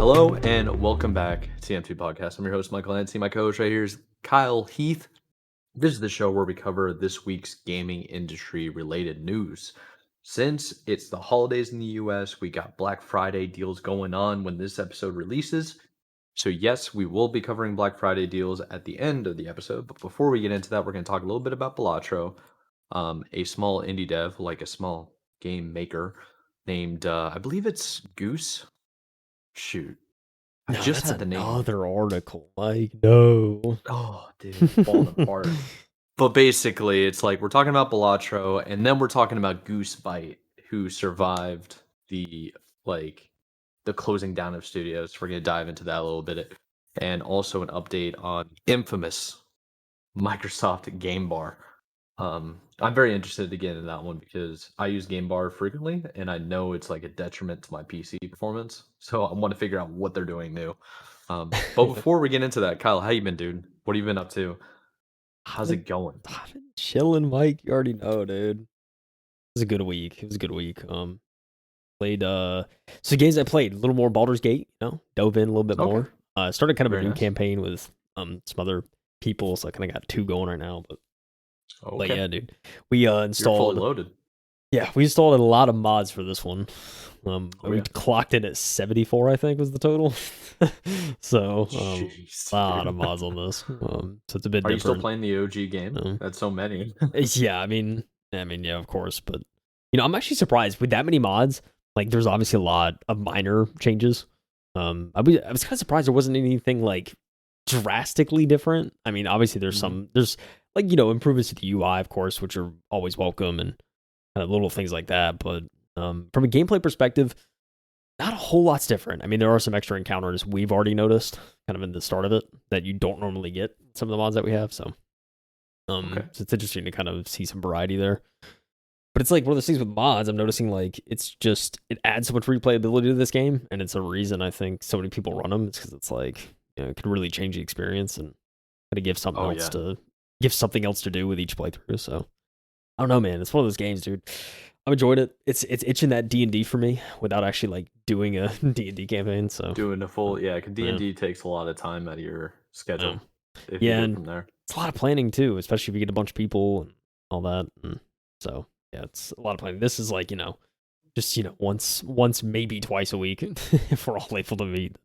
Hello and welcome back to TM2 Podcast. I'm your host, Michael Nancy. My co-host right here is KyleHeath. This is the show where we cover this week's gaming industry related news. Since it's the holidays in the US, we got Black Friday deals going on when this episode releases. So yes, we will be covering Black Friday deals at the end of the episode. But before we get into that, we're going to talk a little bit about Balatro, a small indie dev, like a small game maker named, I believe it's Goose. Shoot. I No, just that's had the name. another article. Like, no. Oh, dude, falling apart. But basically, it's like we're talking about Balatro, and then we're talking about Goose Byte, who survived the closing down of studios. We're gonna dive into that a little bit, and also an update on infamous Microsoft Game Bar. I'm very interested to get into that one because I use Game Bar frequently, and I know it's like a detriment to my PC performance. So I want to figure out what they're doing new. But before we get into that, Kyle, how you been, dude? What have you been up to? How's it going? I've been chilling, Mike. You already know, dude. It was a good week. Played so games I played, a little more Baldur's Gate, dove in a little bit more. Started kind of Very a new nice. campaign with some other people, so I kind of got 2 going right now. But yeah, dude. We installed You're fully loaded. Yeah, we installed a lot of mods for this one. We yeah. clocked in at 74, I think, was the total. So, Jeez, a lot dude. of mods on this. So it's a bit Are you still different. playing the OG game? That's so many. Yeah, I mean, yeah, of course. But I'm actually surprised with that many mods. Like, there's obviously a lot of minor changes. I was kind of surprised there wasn't anything like drastically different. I mean, obviously there's like improvements to the UI, of course, which are always welcome, and kind of little things like that. But from a gameplay perspective, not a whole lot's different. I mean, there are some extra encounters we've already noticed kind of in the start of it that you don't normally get some of the mods that we have. So, so it's interesting to kind of see some variety there. But it's like one of those things with mods, I'm noticing like it adds so much replayability to this game, and it's a reason I think so many people run them. It's because it's like it can really change the experience and kind of give something else to do with each playthrough. So I don't know, man. It's one of those games, dude. I'm enjoying it. It's itching that D&D for me without actually like doing a D&D campaign. So doing a full because D&D takes a lot of time out of your schedule. If you do it from there, it's a lot of planning too, especially if you get a bunch of people and all that. And so yeah, it's a lot of planning. This is like just once maybe twice a week if we're all able to meet,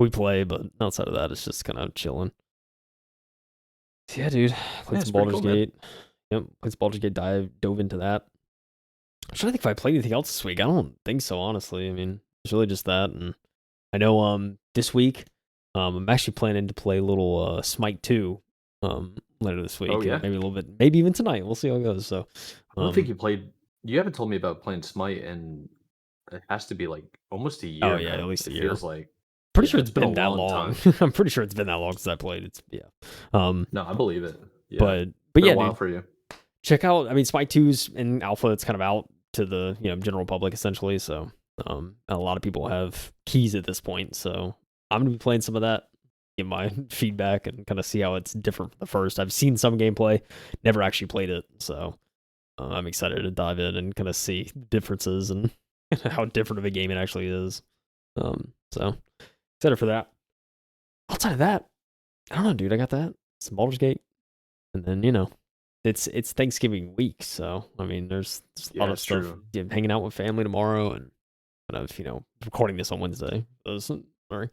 we play. But outside of that, it's just kind of chilling. Yeah, dude. Played some Baldur's Gate. Yep, played some Baldur's Gate. Dove into that. I'm trying to think if I played anything else this week. I don't think so, honestly. I mean, it's really just that. And I know this week, I'm actually planning to play a little Smite 2 later this week. Oh, yeah? Maybe a little bit, maybe even tonight. We'll see how it goes. So I don't think you haven't told me about playing Smite, and it has to be like almost a year. Oh, yeah, at least a year. Feels like. Pretty sure it's been that long. I'm pretty sure it's been that long since I played it. Yeah. No, I believe it. Yeah. But yeah, a while for you. Check out. I mean, Smite 2's in alpha. It's kind of out to the general public essentially. So a lot of people have keys at this point. So I'm gonna be playing some of that, give my feedback, and kind of see how it's different from the first. I've seen some gameplay, never actually played it. So I'm excited to dive in and kind of see the differences and how different of a game it actually is. So excited for that. Outside of that, I don't know, dude. I got that. Some Baldur's Gate. And then, it's Thanksgiving week. So, I mean, there's a lot of stuff. Hanging out with family tomorrow and kind of, recording this on Wednesday. Sorry.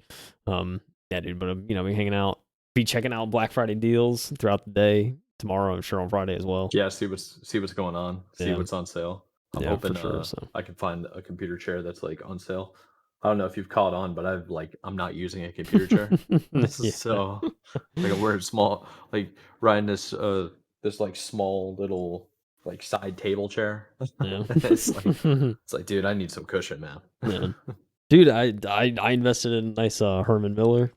Yeah, dude. But, be hanging out, be checking out Black Friday deals throughout the day. Tomorrow, I'm sure on Friday as well. Yeah, see what's going on. See what's on sale. I'm hoping for sure, I can find a computer chair that's like on sale. I don't know if you've caught on, but I'm not using a computer chair. So like we're small, like riding this like small little like side table chair. Yeah. it's like, dude, I need some cushion, man. Yeah. Dude, I invested in a nice Herman Miller a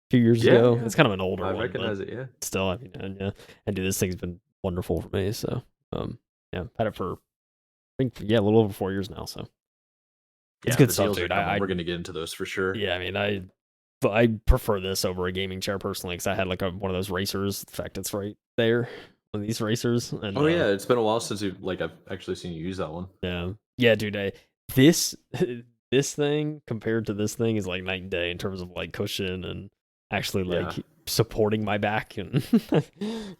few years ago. Yeah. It's kind of an older one. I recognize it, yeah. Still, I mean, and dude, this thing's been wonderful for me. So, had it for I think a little over 4 years now. So. It's good stuff, dude. We're gonna get into those for sure. Yeah, I mean, I prefer this over a gaming chair personally because I had like one of those racers. In fact, it's right there, one of these racers. And, yeah, it's been a while since I've actually seen you use that one. Yeah, dude. This this thing compared to this thing is like night and day in terms of like cushion and actually Yeah. like supporting my back and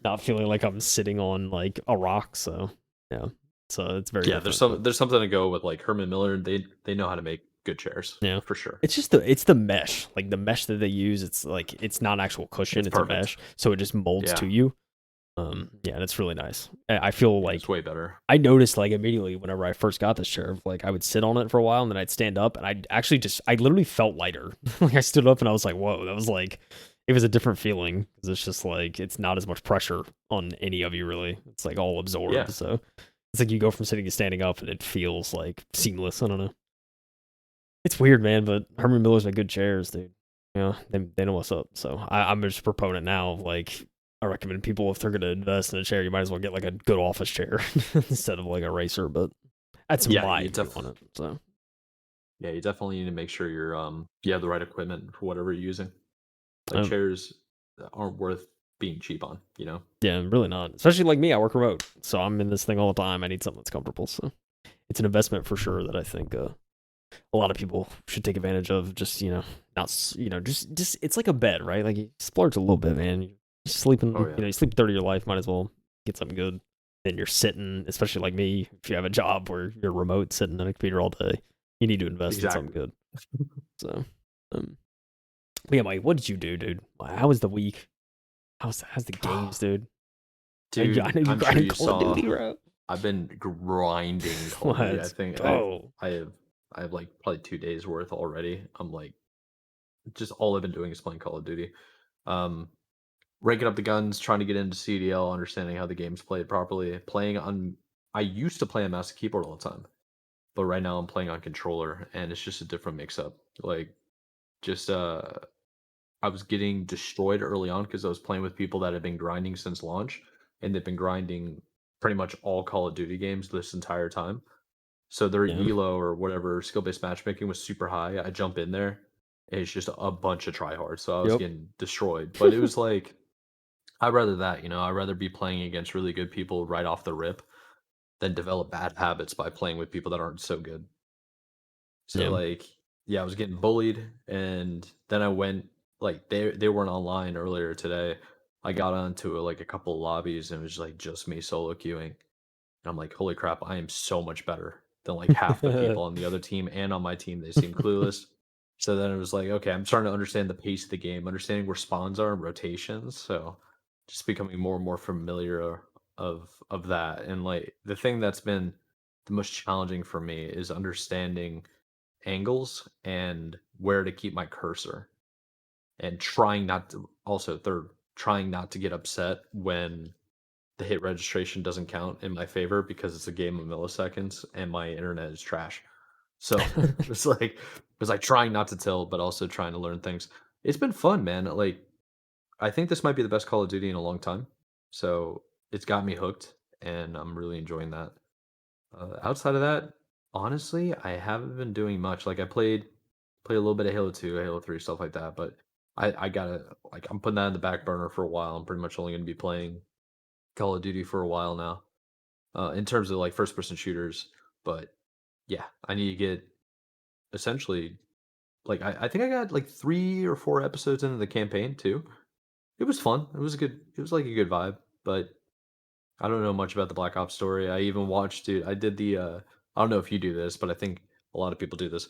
not feeling like I'm sitting on like a rock. So yeah, so it's very Yeah, there's different. But there's something to go with like Herman Miller. They know how to make good chairs yeah, for sure. it's the mesh, like the mesh that they use. It's like it's not actual cushion; It's it's a perfect. mesh, so it just molds Yeah, to you. Yeah, and it's really nice. I feel yeah, it's like way better. I noticed like immediately whenever I first got this chair, like I would sit on it for a while and then I'd stand up and I literally felt lighter. Like I stood up and I was like, whoa, that was like, it was a different feeling because it's just like, it's not as much pressure on any of you really. It's like all absorbed. Yeah, So it's like you go from sitting to standing up and it feels like seamless. I don't know. It's weird, man, but Herman Miller's got good chairs, dude. Yeah, they know what's up. So I'm just a proponent now of like, I recommend people if they're gonna invest in a chair, you might as well get like a good office chair instead of like a racer. But that's yeah, my view on it. So you definitely need to make sure you have the right equipment for whatever you're using. Like um, chairs aren't worth being cheap on, you know? yeah, really not. Especially like me, I work remote, so I'm in this thing all the time. I need something that's comfortable. So it's an investment for sure that I think a lot of people should take advantage of. Just not just it's like a bed, right? Like you splurge a little bit, man. You're sleeping, Oh yeah, you sleep 30 of your life. Might as well get something good. Then you're sitting, especially like me. If you have a job where you're remote, sitting on a computer all day, you need to invest in something exactly. good. So, but yeah, Mike, what did you do, dude? How was the week? How's the games, dude? I Dude, know you I'm sure grinding you Call of saw Duty, bro. I've been grinding Call of Duty. I Let's think go. I have like probably 2 days worth already. I'm like just all I've been doing is playing Call of Duty. Um, ranking up the guns, trying to get into CDL, understanding how the game's played properly. Playing on I used to play on mouse and keyboard all the time, but right now I'm playing on controller, and it's just a different mix up. Like just I was getting destroyed early on because I was playing with people that had been grinding since launch, and they've been grinding pretty much all Call of Duty games this entire time. So their Yeah. elo or whatever skill based matchmaking was super high. I jump in there, and it's just a bunch of tryhards. So I was Yep. getting destroyed. But it was like I'd rather that, I'd rather be playing against really good people right off the rip than develop bad habits by playing with people that aren't so good. So Yeah. like, yeah, I was getting bullied, and then I went like they weren't online earlier today. I got onto like a couple of lobbies and it was like just me solo queuing. And I'm like, holy crap, I am so much better than like half the people on the other team and on my team. They seem clueless. So then it was like, okay, I'm starting to understand the pace of the game, understanding where spawns are and rotations. So just becoming more and more familiar of that. And like the thing that's been the most challenging for me is understanding angles and where to keep my cursor and trying not to also third trying not to get upset when the hit registration doesn't count in my favor because it's a game of milliseconds and my internet is trash. So it's like trying not to tilt, but also trying to learn things. It's been fun, man. Like I think this might be the best Call of Duty in a long time. So it's got me hooked, and I'm really enjoying that. Outside of that, honestly, I haven't been doing much. Like I played a little bit of Halo 2, Halo 3, stuff like that. But I gotta like I'm putting that in the back burner for a while. I'm pretty much only gonna be playing Call of Duty for a while now. In terms of like first person shooters. But yeah, I need to get essentially like I think I got like 3 or 4 episodes into the campaign too. It was fun. It was like a good vibe, but I don't know much about the Black Ops story. I even watched it. I did I don't know if you do this, but I think a lot of people do this.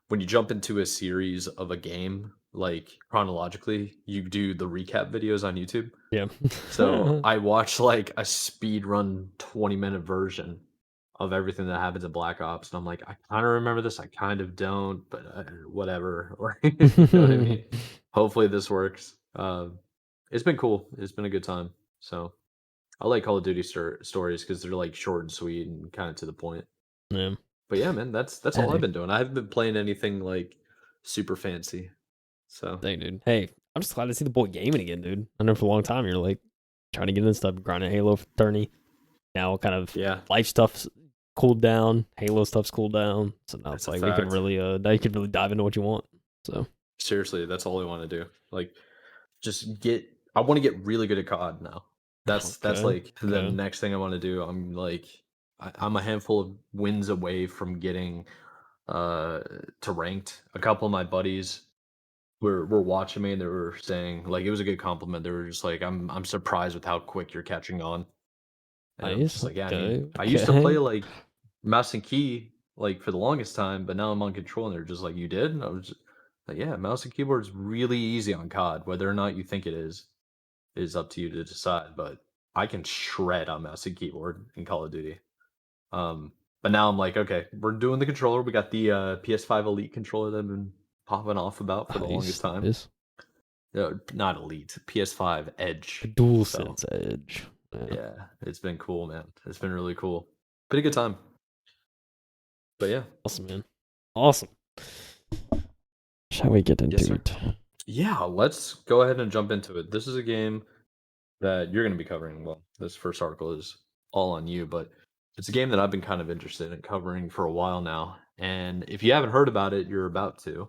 When you jump into a series of a game, like chronologically, you do the recap videos on YouTube. Yeah. So I watched like a speed run 20-minute version of everything that happens in Black Ops, and I'm like, I kind of remember this, I kind of don't, but whatever. Or you know what I mean? Hopefully this works. It's been cool. It's been a good time. So I like Call of Duty stories because they're like short and sweet and kind of to the point. Yeah. But yeah, man, that's all I've Hey, been doing. I haven't been playing anything like super fancy. So dang, dude. Hey, I'm just glad to see the boy gaming again, dude. I know for a long time you're like trying to get into stuff, grinding Halo for 30. Now kind of yeah, life stuff's cooled down, Halo stuff's cooled down. So now it's that's a like we can fact. really now you can really dive into what you want. So Seriously, that's all I want to do. Like just get I want to get really good at COD now. That's okay. like the Okay. next thing I want to do. I'm like I'm a handful of wins away from getting to ranked. A couple of my buddies were watching me and they were saying like it was a good compliment. They were just like, I'm surprised with how quick you're catching on. And I'm Nice. just like, yeah, I mean, Okay. I used to play Okay. like mouse and key like for the longest time, but now I'm on control and they're just like, you did? And I was just, like, yeah, mouse and keyboard is really easy on COD. Whether or not you think it is up to you to decide. But I can shred on mouse and keyboard in Call of Duty. But now I'm like, okay, we're doing the controller. We got the PS5 Elite controller that I've been popping off about for the longest Nice. time. Nice. Not Elite, PS5 The Edge. dual So sense edge. Yeah. yeah, it's been cool, man. It's been really cool. Pretty good time. But yeah. Awesome, man. Awesome. Shall we get into Yes, sir. it? Yeah, let's go ahead and jump into it. This is a game that you're going to be covering. Well, this first article is all on you, but it's a game that I've been kind of interested in covering for a while now. And if you haven't heard about it, you're about to,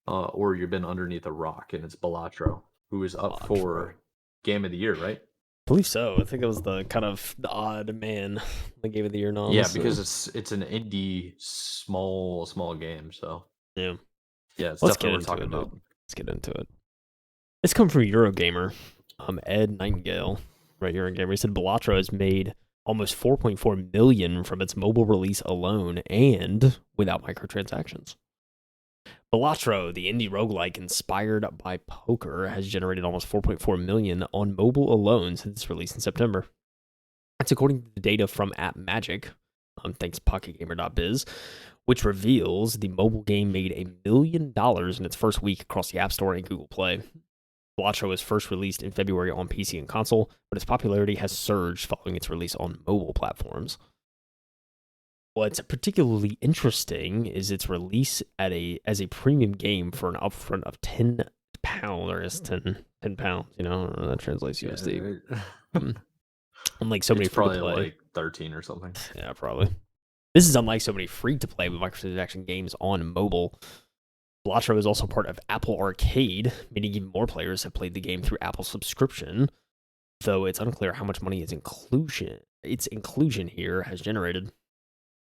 or you've been underneath a rock, and it's Balatro, who is up Balatro. for Game of the Year, right? I believe so. I think it was the kind of the odd man, the game of the year nom. Yeah, so- because it's an indie small game. So yeah. yeah, it's Let's definitely get what we're into talking it, about. dude. Let's get into it. It's come from Eurogamer. Ed Nightingale, right, Eurogamer. He said Balatro has made almost 4.4 million from its mobile release alone and without microtransactions. Balatro, the indie roguelike inspired by poker, has generated almost 4.4 million on mobile alone since its release in September. That's according to the data from App Magic, thanks PocketGamer.biz, which reveals the mobile game made $1 million in its first week across the App Store and Google Play. Balatro was first released in February on PC and console, but its popularity has surged following its release on mobile platforms. What's particularly interesting is its release as a premium game for an upfront of £10, or is 10 pounds, you know, that translates USD. Yeah, Unlike so many it's free to probably play. like 13 or something. Yeah, probably. This is unlike so many free to play with microtransaction games on mobile. Balatro is also part of Apple Arcade, meaning even more players have played the game through Apple subscription, though it's unclear how much money its inclusion here has generated.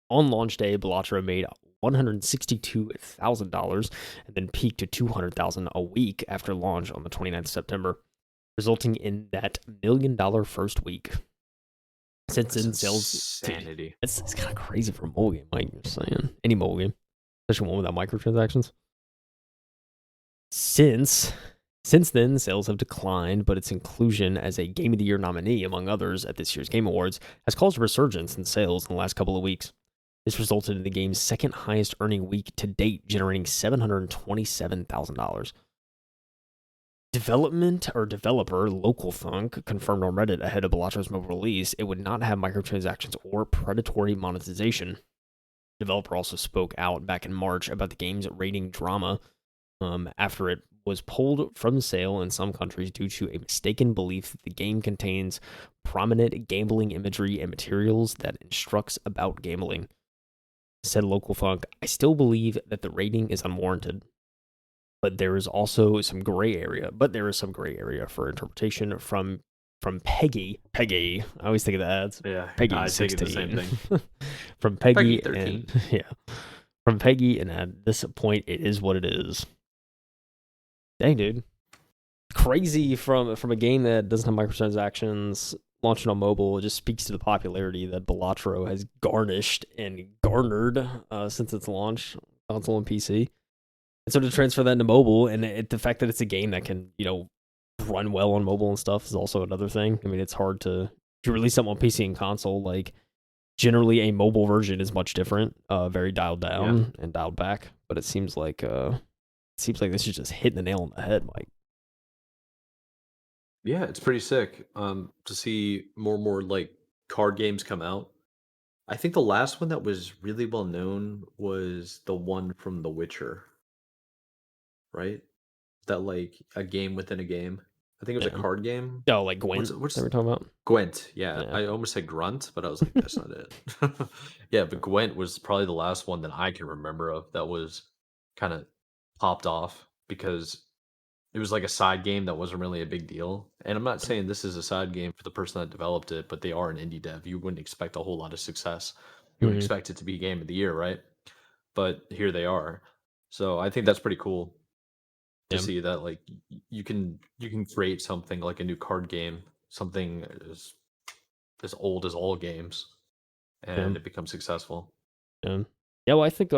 On launch day, Balatro made $162,000 and then peaked to $200,000 a week after launch on the 29th of September, resulting in that $1 million first week. Since then, sales insanity. It's kind of crazy for a mobile game, like you're saying. Any mobile game, especially one without microtransactions. Since then, sales have declined, but its inclusion as a Game of the Year nominee, among others, at this year's Game Awards, has caused a resurgence in sales in the last couple of weeks. This resulted in the game's second highest earning week to date, generating $727,000. Developer Local Thunk confirmed on Reddit ahead of Balatro's mobile release it would not have microtransactions or predatory monetization. Developer also spoke out back in March about the game's rating drama after it was pulled from sale in some countries due to a mistaken belief that the game contains prominent gambling imagery and materials that instructs about gambling. Said Local Thunk, I still believe that the rating is unwarranted, but there is also some gray area. For interpretation from Peggy. I always think of the ads. Yeah, Peggy I think 16. the same thing. From Peggy, Peggy 13. and from Peggy, and at this point, it is what it is. Dang, dude, crazy from a game that doesn't have microtransactions. Launching on mobile, it just speaks to the popularity that Balatro has garnished and garnered since its launch, console and PC. And so to transfer that into mobile, and the fact that it's a game that can, run well on mobile and stuff is also another thing. I mean, it's hard to, if you release something on PC and console, like, generally a mobile version is much different, very dialed down and dialed back. But it seems like this is just hitting the nail on the head, Mike. Yeah, it's pretty sick to see more and more like card games come out. I think the last one that was really well known was the one from The Witcher, right? That like a game within a game. I think it was a Yeah. card game. Oh, like Gwent. What's That we're talking about? Gwent? Yeah, Yeah. I almost said Grunt, but I was like, that's not it. Yeah, but Gwent was probably the last one that I can remember of that was kind of popped off because it was like a side game that wasn't really a big deal. And I'm not saying this is a side game for the person that developed it, but they are an indie dev. You wouldn't expect a whole lot of success. You would Mhm. expect it to be game of the year, right? but here they are. So I think that's pretty cool to Yeah. see that like you can create something like a new card game, something as old as all games, Yeah. and it becomes successful. Yeah. Yeah, well, I think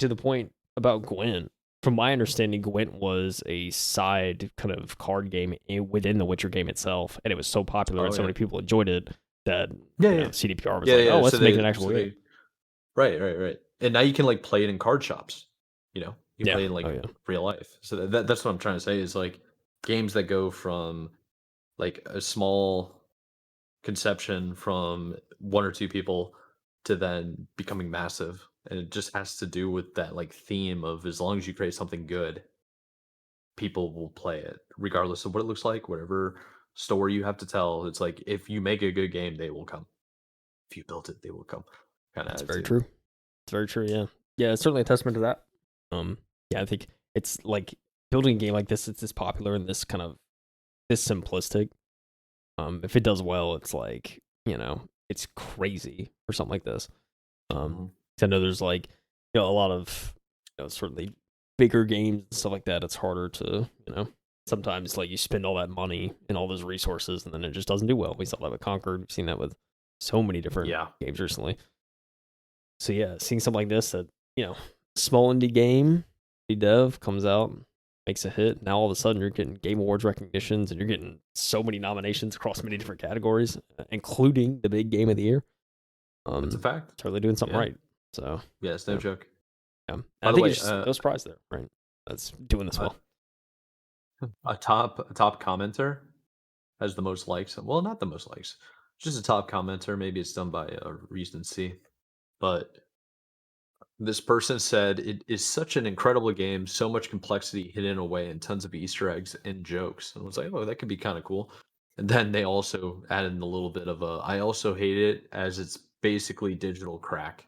to the point about Gwent, from my understanding, Gwent was a side kind of card game within the Witcher game itself, and it was so popular and Oh so yeah, many people enjoyed it that yeah, you yeah, know CDPR was yeah, like, yeah. "Oh, let's make it an actual game." Right, right, right. And now you can like play it in card shops. You can Yeah. play it in Oh like yeah. real life. So that's what I'm trying to say is like games that go from like a small conception from one or two people to then becoming massive. And it just has to do with that like theme of as long as you create something good, people will play it, regardless of what it looks like, whatever story you have to tell. It's like if you make a good game, they will come. If you built it, they will come. Kind of That's very attitude. true. It's very true. Yeah. Yeah. It's certainly a testament to that. Yeah, I think it's like building a game like this. It's this popular and this kind of this simplistic. If it does well, it's like it's crazy or something like this. Um, Mhm. 'Cause I know there's like a lot of certainly bigger games and stuff like that. It's harder to sometimes like you spend all that money and all those resources and then it just doesn't do well. We saw that with Conquered. We've seen that with so many different Yeah. games recently. So yeah, seeing something like this that small indie game, indie dev comes out, makes a hit. Now all of a sudden you're getting Game Awards recognitions and you're getting so many nominations across many different categories, including the big game of the year. That's a fact. Totally doing something Yeah. right. So Yeah, it's no yeah, joke. yeah. And By I the think way, it's just no surprise there, right? That's doing this well. a top commenter has the most likes. Well, not the most likes, just a top commenter. Maybe it's done by recency, but this person said it is such an incredible game, so much complexity hidden away, and tons of Easter eggs and jokes. And I was like, oh, that could be kind of cool. And then they also added in a little bit of a. I also hate it as it's basically digital crack.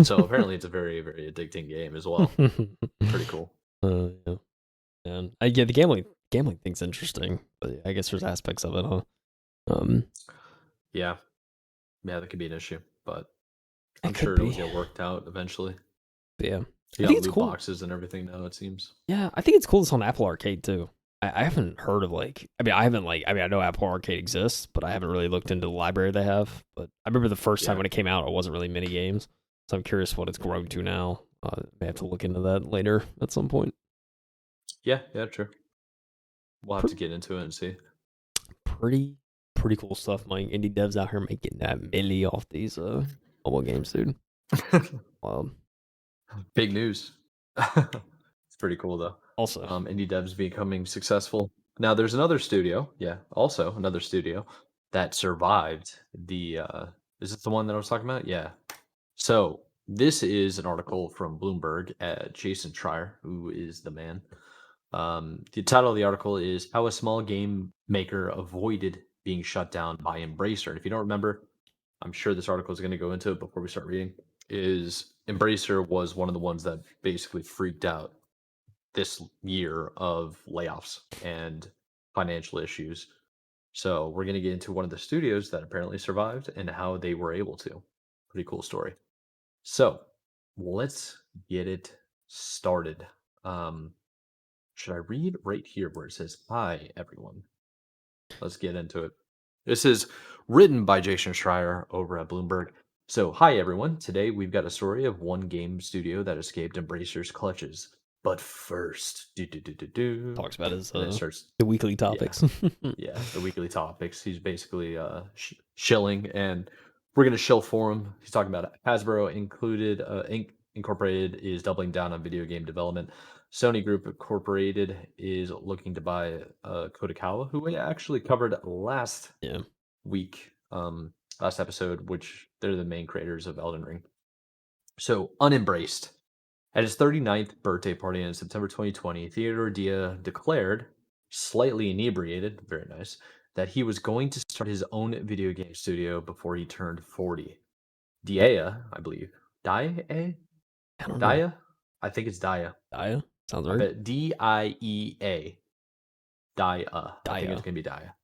So apparently, it's a very very addicting game as well. Pretty cool. Yeah. And I yeah, the gambling thing's interesting, but I guess there's aspects of it, huh? Um, Yeah, yeah, that could be an issue, but it I'm could sure it'll be. get worked out eventually. But yeah, You I think got it's loot cool. boxes and everything now, it seems. Yeah, I think it's cool it's on Apple Arcade too. I haven't heard of I know Apple Arcade exists, but I haven't really looked into the library they have. But I remember the first time Yeah. when it came out, it wasn't really mini games. So I'm curious what it's grown to now. May have to look into that later at some point. Yeah, yeah, true. We'll have to Pretty get into it and see. pretty, pretty cool stuff, Mike. Indie devs out here making that milli off these mobile games, dude. Big news. It's pretty cool though. Also, Indie devs becoming successful. Now there's another studio, yeah, also another studio that survived the is it the one that I was talking about? Yeah. So this is an article from Bloomberg at Jason Schreier, who is the man. The title of the article is How a Small Game Maker Avoided Being Shut Down by Embracer. And if you don't remember, I'm sure this article is going to go into it before we start reading. Is Embracer was one of the ones that basically freaked out this year of layoffs and financial issues. So we're going to get into one of the studios that apparently survived and how they were able to. Pretty cool story. So let's get it started. Um, should I read right here where it says, Hi, everyone? Let's get into it. This is written by Jason Schreier over at Bloomberg. So, hi, everyone. Today we've got a story of one game studio that escaped Embracer's clutches. But first, talks about his and then it starts, the weekly yeah, topics. yeah, the weekly topics. He's basically shilling, and we're gonna shill for him. He's talking about Hasbro Incorporated is doubling down on video game development. Sony Group Incorporated is looking to buy Kodakawa, who we actually covered last Yeah. week, last episode, which they're the main creators of Elden Ring. So unembraced. At his 39th birthday party in September 2020, Theodore Dia declared, slightly inebriated, very nice, that he was going to start his own video game studio before he turned 40. Dia, I believe. Dia? I don't know. Dia? I think it's Dia. Dia? Sounds I right. bet Diea. Dia. I think it's Dia. going to be Dia.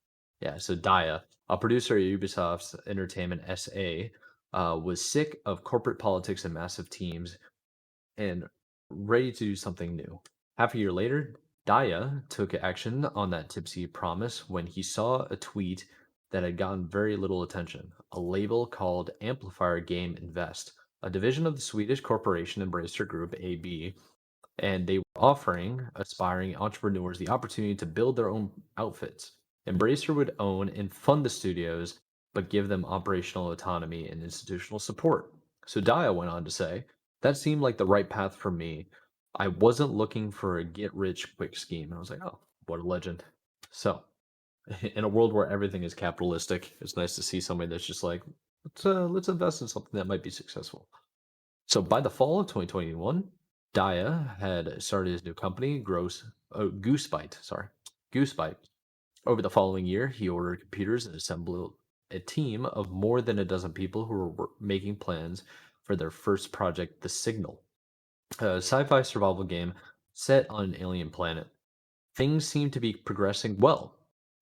Yeah, so Dia, a producer at Ubisoft's Entertainment SA, was sick of corporate politics and massive teams and ready to do something new. Half a year later, Daya took action on that tipsy promise when he saw a tweet that had gotten very little attention. A label called Amplifier Game Invest, a division of the Swedish corporation Embracer Group AB, and they were offering aspiring entrepreneurs the opportunity to build their own outfits. Embracer would own and fund the studios, but give them operational autonomy and institutional support. So Daya went on to say, that seemed like the right path for me. I wasn't looking for a get rich quick scheme. And I was like, oh, what a legend. So, in a world where everything is capitalistic, it's nice to see somebody that's just like, let's invest in something that might be successful. So by the fall of 2021, Daya had started his new company, Goose Byte. Sorry, Goose Byte. Over the following year, he ordered computers and assembled a team of more than a dozen people who were making plans for their first project, The Signal, a sci-fi survival game set on an alien planet. Things seemed to be progressing well,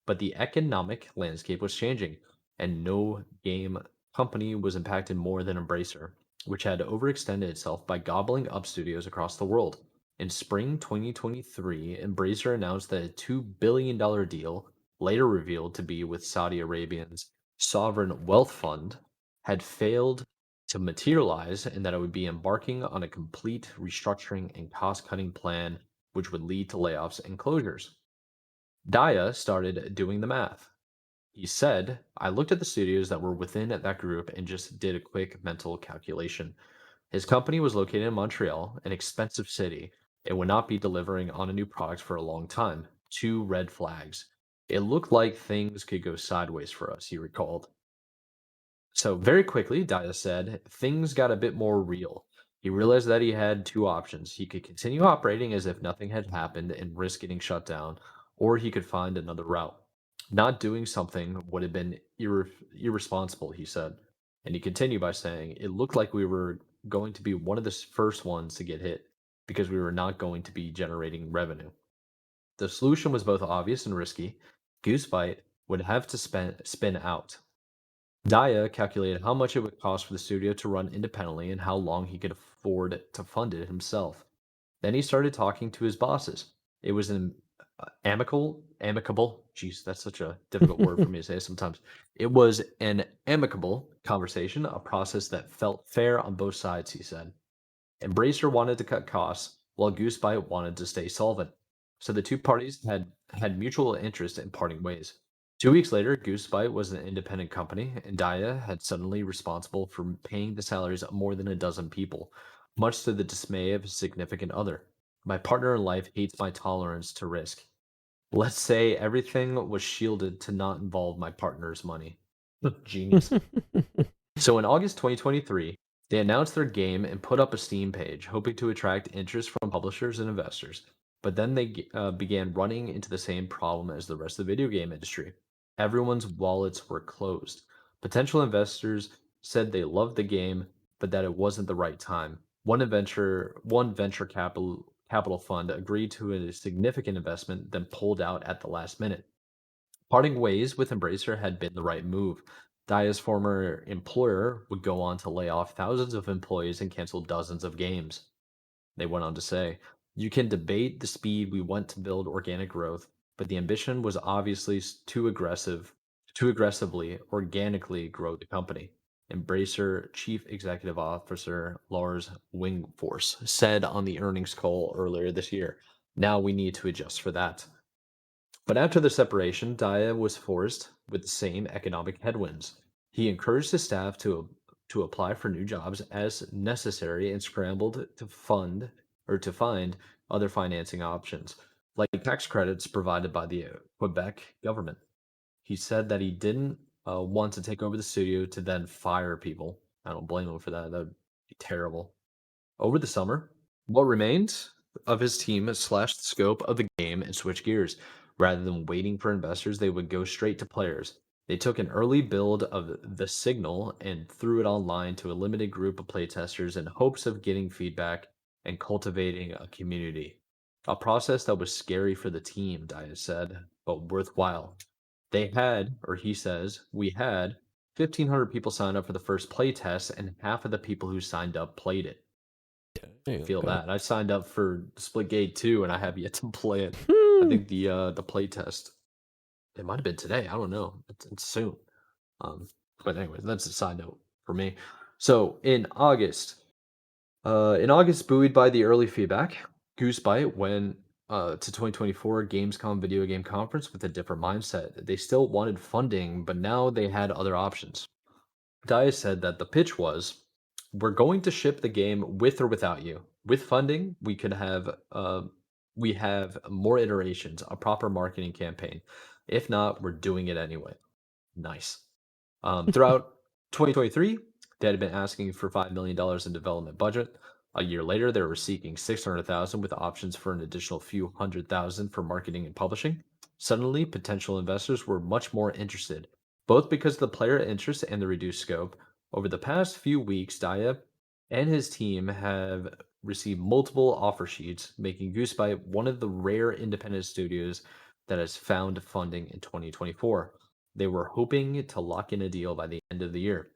but the economic landscape was changing, and no game company was impacted more than Embracer, which had overextended itself by gobbling up studios across the world. In spring 2023, Embracer announced that a $2 billion deal, later revealed to be with Saudi Arabia's sovereign wealth fund, had failed to materialize and that it would be embarking on a complete restructuring and cost-cutting plan which would lead to layoffs and closures. Daya started doing the math. He said, I looked at the studios that were within that group and just did a quick mental calculation. His company was located in Montreal, an expensive city, and would not be delivering on a new product for a long time. Two red flags. It looked like things could go sideways for us, he recalled. So very quickly, Daya said, things got a bit more real. He realized that he had two options. He could continue operating as if nothing had happened and risk getting shut down, or he could find another route. Not doing something would have been irresponsible, he said. And he continued by saying, it looked like we were going to be one of the first ones to get hit because we were not going to be generating revenue. The solution was both obvious and risky. Goose Byte would have to spin out. Daya calculated how much it would cost for the studio to run independently and how long he could afford to fund it himself. Then he started talking to his bosses. It was an amicable, geez, that's such a difficult word for me to say sometimes. It was an amicable conversation, a process that felt fair on both sides, he said. Embracer wanted to cut costs, while Goose Byte wanted to stay solvent. So the two parties had mutual interest in parting ways. 2 weeks later, Goose Byte was an independent company, and Daya had suddenly responsible for paying the salaries of more than a dozen people, much to the dismay of his significant other. My partner in life hates my tolerance to risk. Let's say everything was shielded to not involve my partner's money. Genius. So in August 2023, they announced their game and put up a Steam page, hoping to attract interest from publishers and investors. But then they began running into the same problem as the rest of the video game industry. Everyone's wallets were closed. Potential investors said they loved the game, but that it wasn't the right time. One venture capital fund agreed to a significant investment, then pulled out at the last minute. Parting ways with Embracer had been the right move. Daya's former employer would go on to lay off thousands of employees and cancel dozens of games. They went on to say, you can debate the speed we want to build organic growth, but the ambition was obviously too aggressively organically grow the company. Embracer Chief Executive Officer Lars Wingforce said on the earnings call earlier this year, now we need to adjust for that. But after the separation, Daya was forced with the same economic headwinds. He encouraged his staff to apply for new jobs as necessary and scrambled to find other financing options, like tax credits provided by the Quebec government. He said that he didn't want to take over the studio to then fire people. I don't blame him for that. That would be terrible. Over the summer, what remained of his team slashed the scope of the game and switched gears. Rather than waiting for investors, they would go straight to players. They took an early build of The Signal and threw it online to a limited group of playtesters in hopes of getting feedback and cultivating a community. A process that was scary for the team, Daya said, but worthwhile. He says, we had 1,500 people sign up for the first playtest, and half of the people who signed up played it. Feel Okay. that. I signed up for Splitgate 2 and I have yet to play it. I think the play test, it might have been today. I don't know. It's soon. But anyways, that's a side note for me. So in August, buoyed by the early feedback, Goose Byte went to 2024 Gamescom Video Game Conference with a different mindset. They still wanted funding, but now they had other options. Dia said that the pitch was, "We're going to ship the game with or without you. With funding, we have more iterations, a proper marketing campaign. If not, we're doing it anyway." Nice. Throughout 2023, they had been asking for $5 million in development budget. A year later, they were seeking 600,000 with options for an additional few hundred thousand for marketing and publishing. Suddenly, potential investors were much more interested, both because of the player interest and the reduced scope. Over the past few weeks, Daya and his team have received multiple offer sheets, making Goosebite one of the rare independent studios that has found funding in 2024. They were hoping to lock in a deal by the end of the year.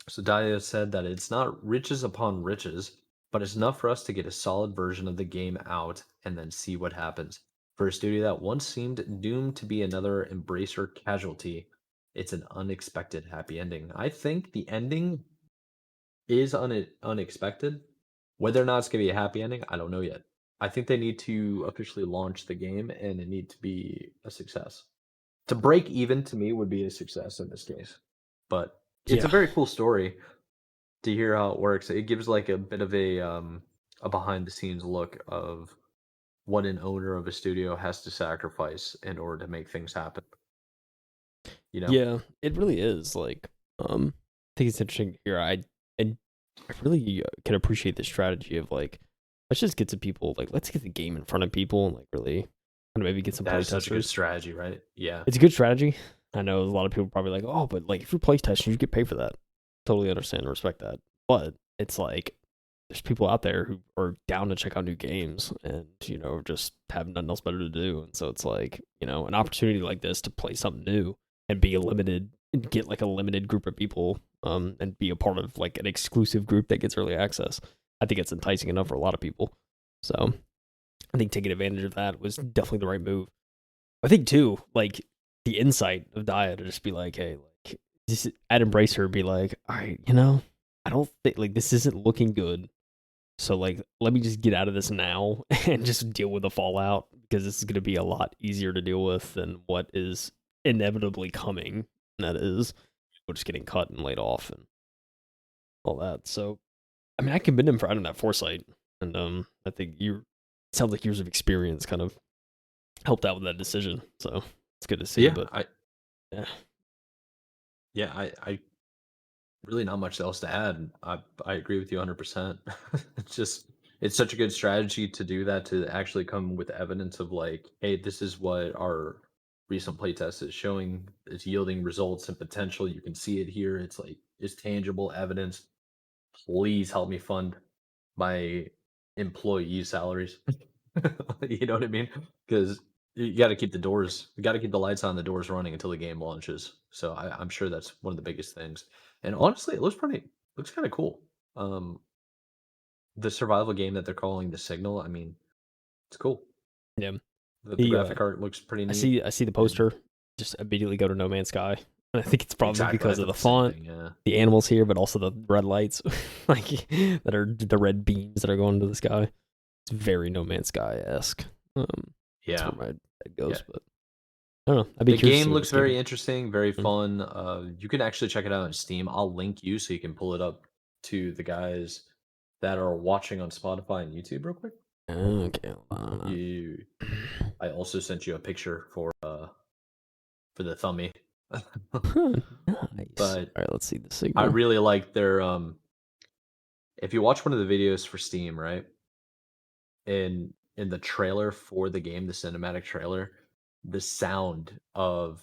So Daya said that it's not riches upon riches, but it's enough for us to get a solid version of the game out and then see what happens. For a studio that once seemed doomed to be another Embracer casualty, it's an unexpected happy ending. I think the ending is unexpected. Whether or not it's going to be a happy ending, I don't know yet. I think they need to officially launch the game and it need to be a success. To break even to me would be a success in this case. But it's a Yeah. very cool story to hear how it works. It gives like a bit of a behind the scenes look of what an owner of a studio has to sacrifice in order to make things happen. You know? Yeah, it really is. Like, I think it's interesting here. And I really can appreciate the strategy of like, let's just get to people. Like, let's get the game in front of people and like really kind of maybe get some That is such a good playtesters. strategy, right? Yeah. It's a good strategy. I know a lot of people probably like, oh, but like if you're playtesting, you get paid for that. Totally understand and respect that. But it's like there's people out there who are down to check out new games and just have nothing else better to do. And so it's like an opportunity like this to play something new and be a limited and get like a limited group of people and be a part of like an exclusive group that gets early access. I think it's enticing enough for a lot of people. So I think taking advantage of that was definitely the right move. I think too, like the insight of Dia to just be like, hey, like just at Embracer, be like, all right, I don't think like this isn't looking good. So like, let me just get out of this now and just deal with the fallout because this is going to be a lot easier to deal with than what is inevitably coming. And that is people just getting cut and laid off and all that. So, I mean, I commend him for having that foresight, and I think you sounds like years of experience kind of helped out with that decision. So it's good to see. Yeah, But yeah, I really not much else to add. I agree with you 100%. It's such a good strategy to do that, to actually come with evidence of like, hey, this is what our recent playtest is showing. It's yielding results and potential. You can see it here. It's like it's tangible evidence. Please help me fund my employee salaries. You know what I mean? Because you got to keep the doors, you got to keep the lights on, the doors running until the game launches. So I'm sure that's one of the biggest things. And honestly, it looks kind of cool. Um, the survival game that they're calling The Signal, I mean, it's cool. yeah. The The graphic art looks pretty I neat. see the And poster. Just immediately go to No Man's Sky. And I think it's probably exactly, I because of thought the the same font, thing. Yeah, the animals here, but also the red lights, like that are the red beams that are going into the sky. It's very No Man's Sky esque. That's yeah, where my head yeah. goes. But I don't know. I'd be The curious to game see what looks this game. very interesting, very Mm. fun. You can actually check it out on Steam. I'll link you so you can pull it up to the guys that are watching on Spotify and YouTube real quick. Okay. Hold on. You, I also sent you a picture for the thummy. Nice. But All right. Let's see the I signal. really like their if you watch one of the videos for Steam, right? In the trailer for the game, the cinematic trailer, the sound of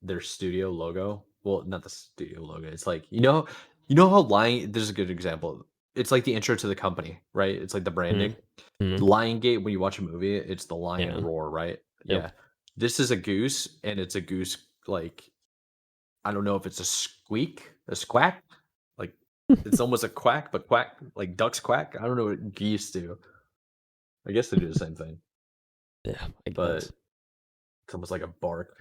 their studio logo. Well, not the studio logo. It's like you know how Lion. There's a good example. It's like the intro to the company, right? It's like the Mm. branding. Mm. Lion Gate. When you watch a movie, it's the lion Yeah. roar, right? Yep. Yeah. This is a goose, and it's a goose like I don't know if it's a squeak, a squack, like It's almost a quack, but quack like ducks quack. I don't know what geese do. I guess they do the same thing, Yeah, I but guess. it's almost like a bark.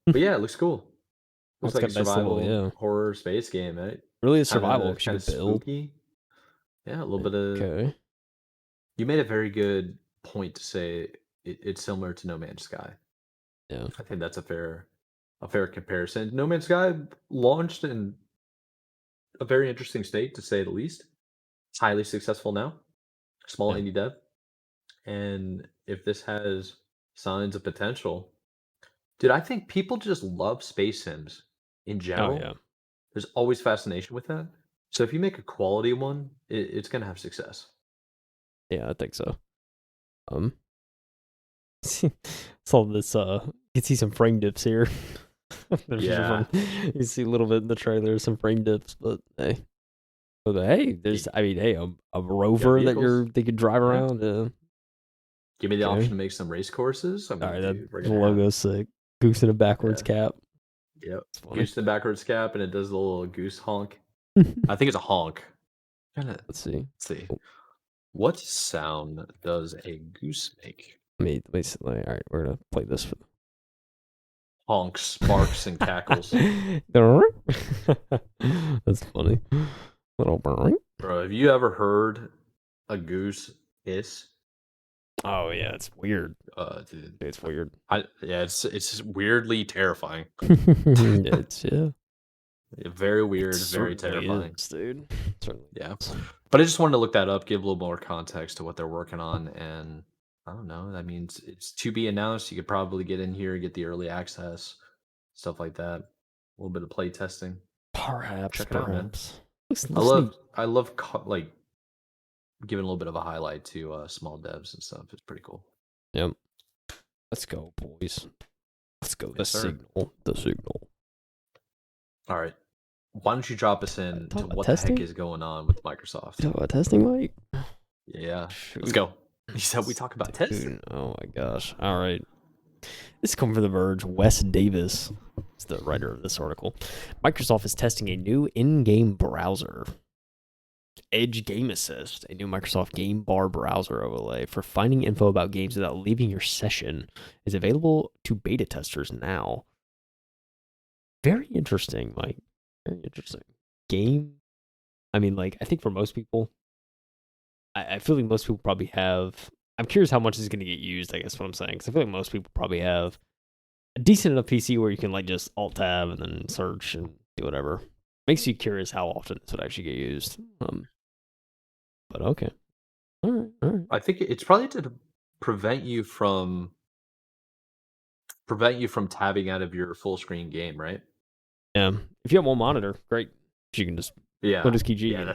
But yeah, it looks cool. Oh, Looks it's like got a a nice little, survival yeah. horror space game, right? Really a Kind survival of because you kind of could build. spooky. Yeah, a little bit of. Okay. You made a very good point to say it's similar to No Man's Sky. Yeah. I think that's a fair comparison. No Man's Sky launched in a very interesting state, to say the least. It's highly successful now. Small Yeah. indie dev, and if this has signs of potential, dude, I think people just love space sims in Oh yeah. general. There's always fascination with that. So if you make a quality one, it's gonna have success. Yeah, I think so. Um, saw this. You can see some frame dips here. There's just Yeah. you see a little bit in the trailer, some frame dips, but hey, there's. I mean, hey, a rover that vehicles. they could drive Yeah. around. Give me the Okay. option to make some race courses. I All mean, right, dude, we're the gonna have logo's sick. Goose in a backwards cap. yep. It's funny. Goose in the backwards cap, and it does the little goose honk. I think it's a honk. Let's Let's see. see. Oh, What sound does a goose make? let me all right, we're gonna play this for Honks, barks, and cackles. That's funny. Little burn. Bro, have you ever heard a goose hiss? Oh yeah, it's weird. Dude, It's weird. it's weirdly terrifying. It's Very weird, it very terrifying. is, dude. Certainly Yeah. is. But I just wanted to look that up, give a little more context to what they're working on, and I don't know. That means it's to be announced. You could probably get in here, get the early access, stuff like that. A little bit of play testing. Perhaps, Check it out, man. perhaps. I love like giving a little bit of a highlight to small devs and stuff. It's pretty cool. Yep. Let's go, boys. Let's go. Yes, sir. The signal. All right. Why don't you drop us in to what testing? the heck is going on with Microsoft? Talk about testing, Mike? Yeah. Shoot. Let's go. He said we talk about testing. Oh my gosh. All right. This is coming from The Verge. Wes Davis is the writer of this article. Microsoft is testing a new in-game browser. Edge Game Assist, a new Microsoft Game Bar browser overlay for finding info about games without leaving your session, is available to beta testers now. Very interesting, Mike. Very interesting. I mean, like, I think for most people, I feel like most people probably have. I'm curious how much is going to get used, I guess what I'm saying. Because I feel like most people probably have a decent enough PC where you can, like, just alt tab and then search and do whatever. Makes you curious how often this would actually get used. But okay. All right. I think it's probably to prevent you from tabbing out of your full screen game, right? Yeah. If you have one monitor, great. You can just Yeah. go to key G. Yeah,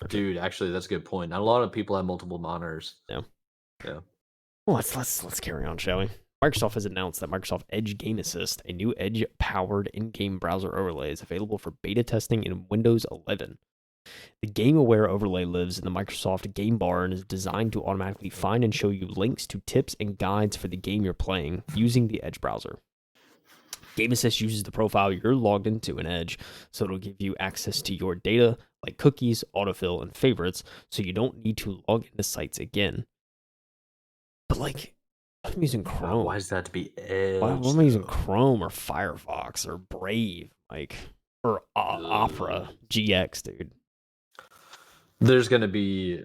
dude, actually that's a good point. Not a lot of people have multiple monitors. Yeah. Yeah. Well, let's carry on, shall we? Microsoft has announced that Microsoft Edge Game Assist, a new Edge-powered in-game browser overlay, is available for beta testing in Windows 11. The game-aware overlay lives in the Microsoft Game Bar and is designed to automatically find and show you links to tips and guides for the game you're playing using the Edge browser. Game Assist uses the profile you're logged into in Edge, so it'll give you access to your data, like cookies, autofill, and favorites, so you don't need to log into sites again. But, like, I'm using Chrome. Why does that have to be Edge? Why am I using Chrome or Firefox or Brave, like, or Opera GX, dude? There's gonna be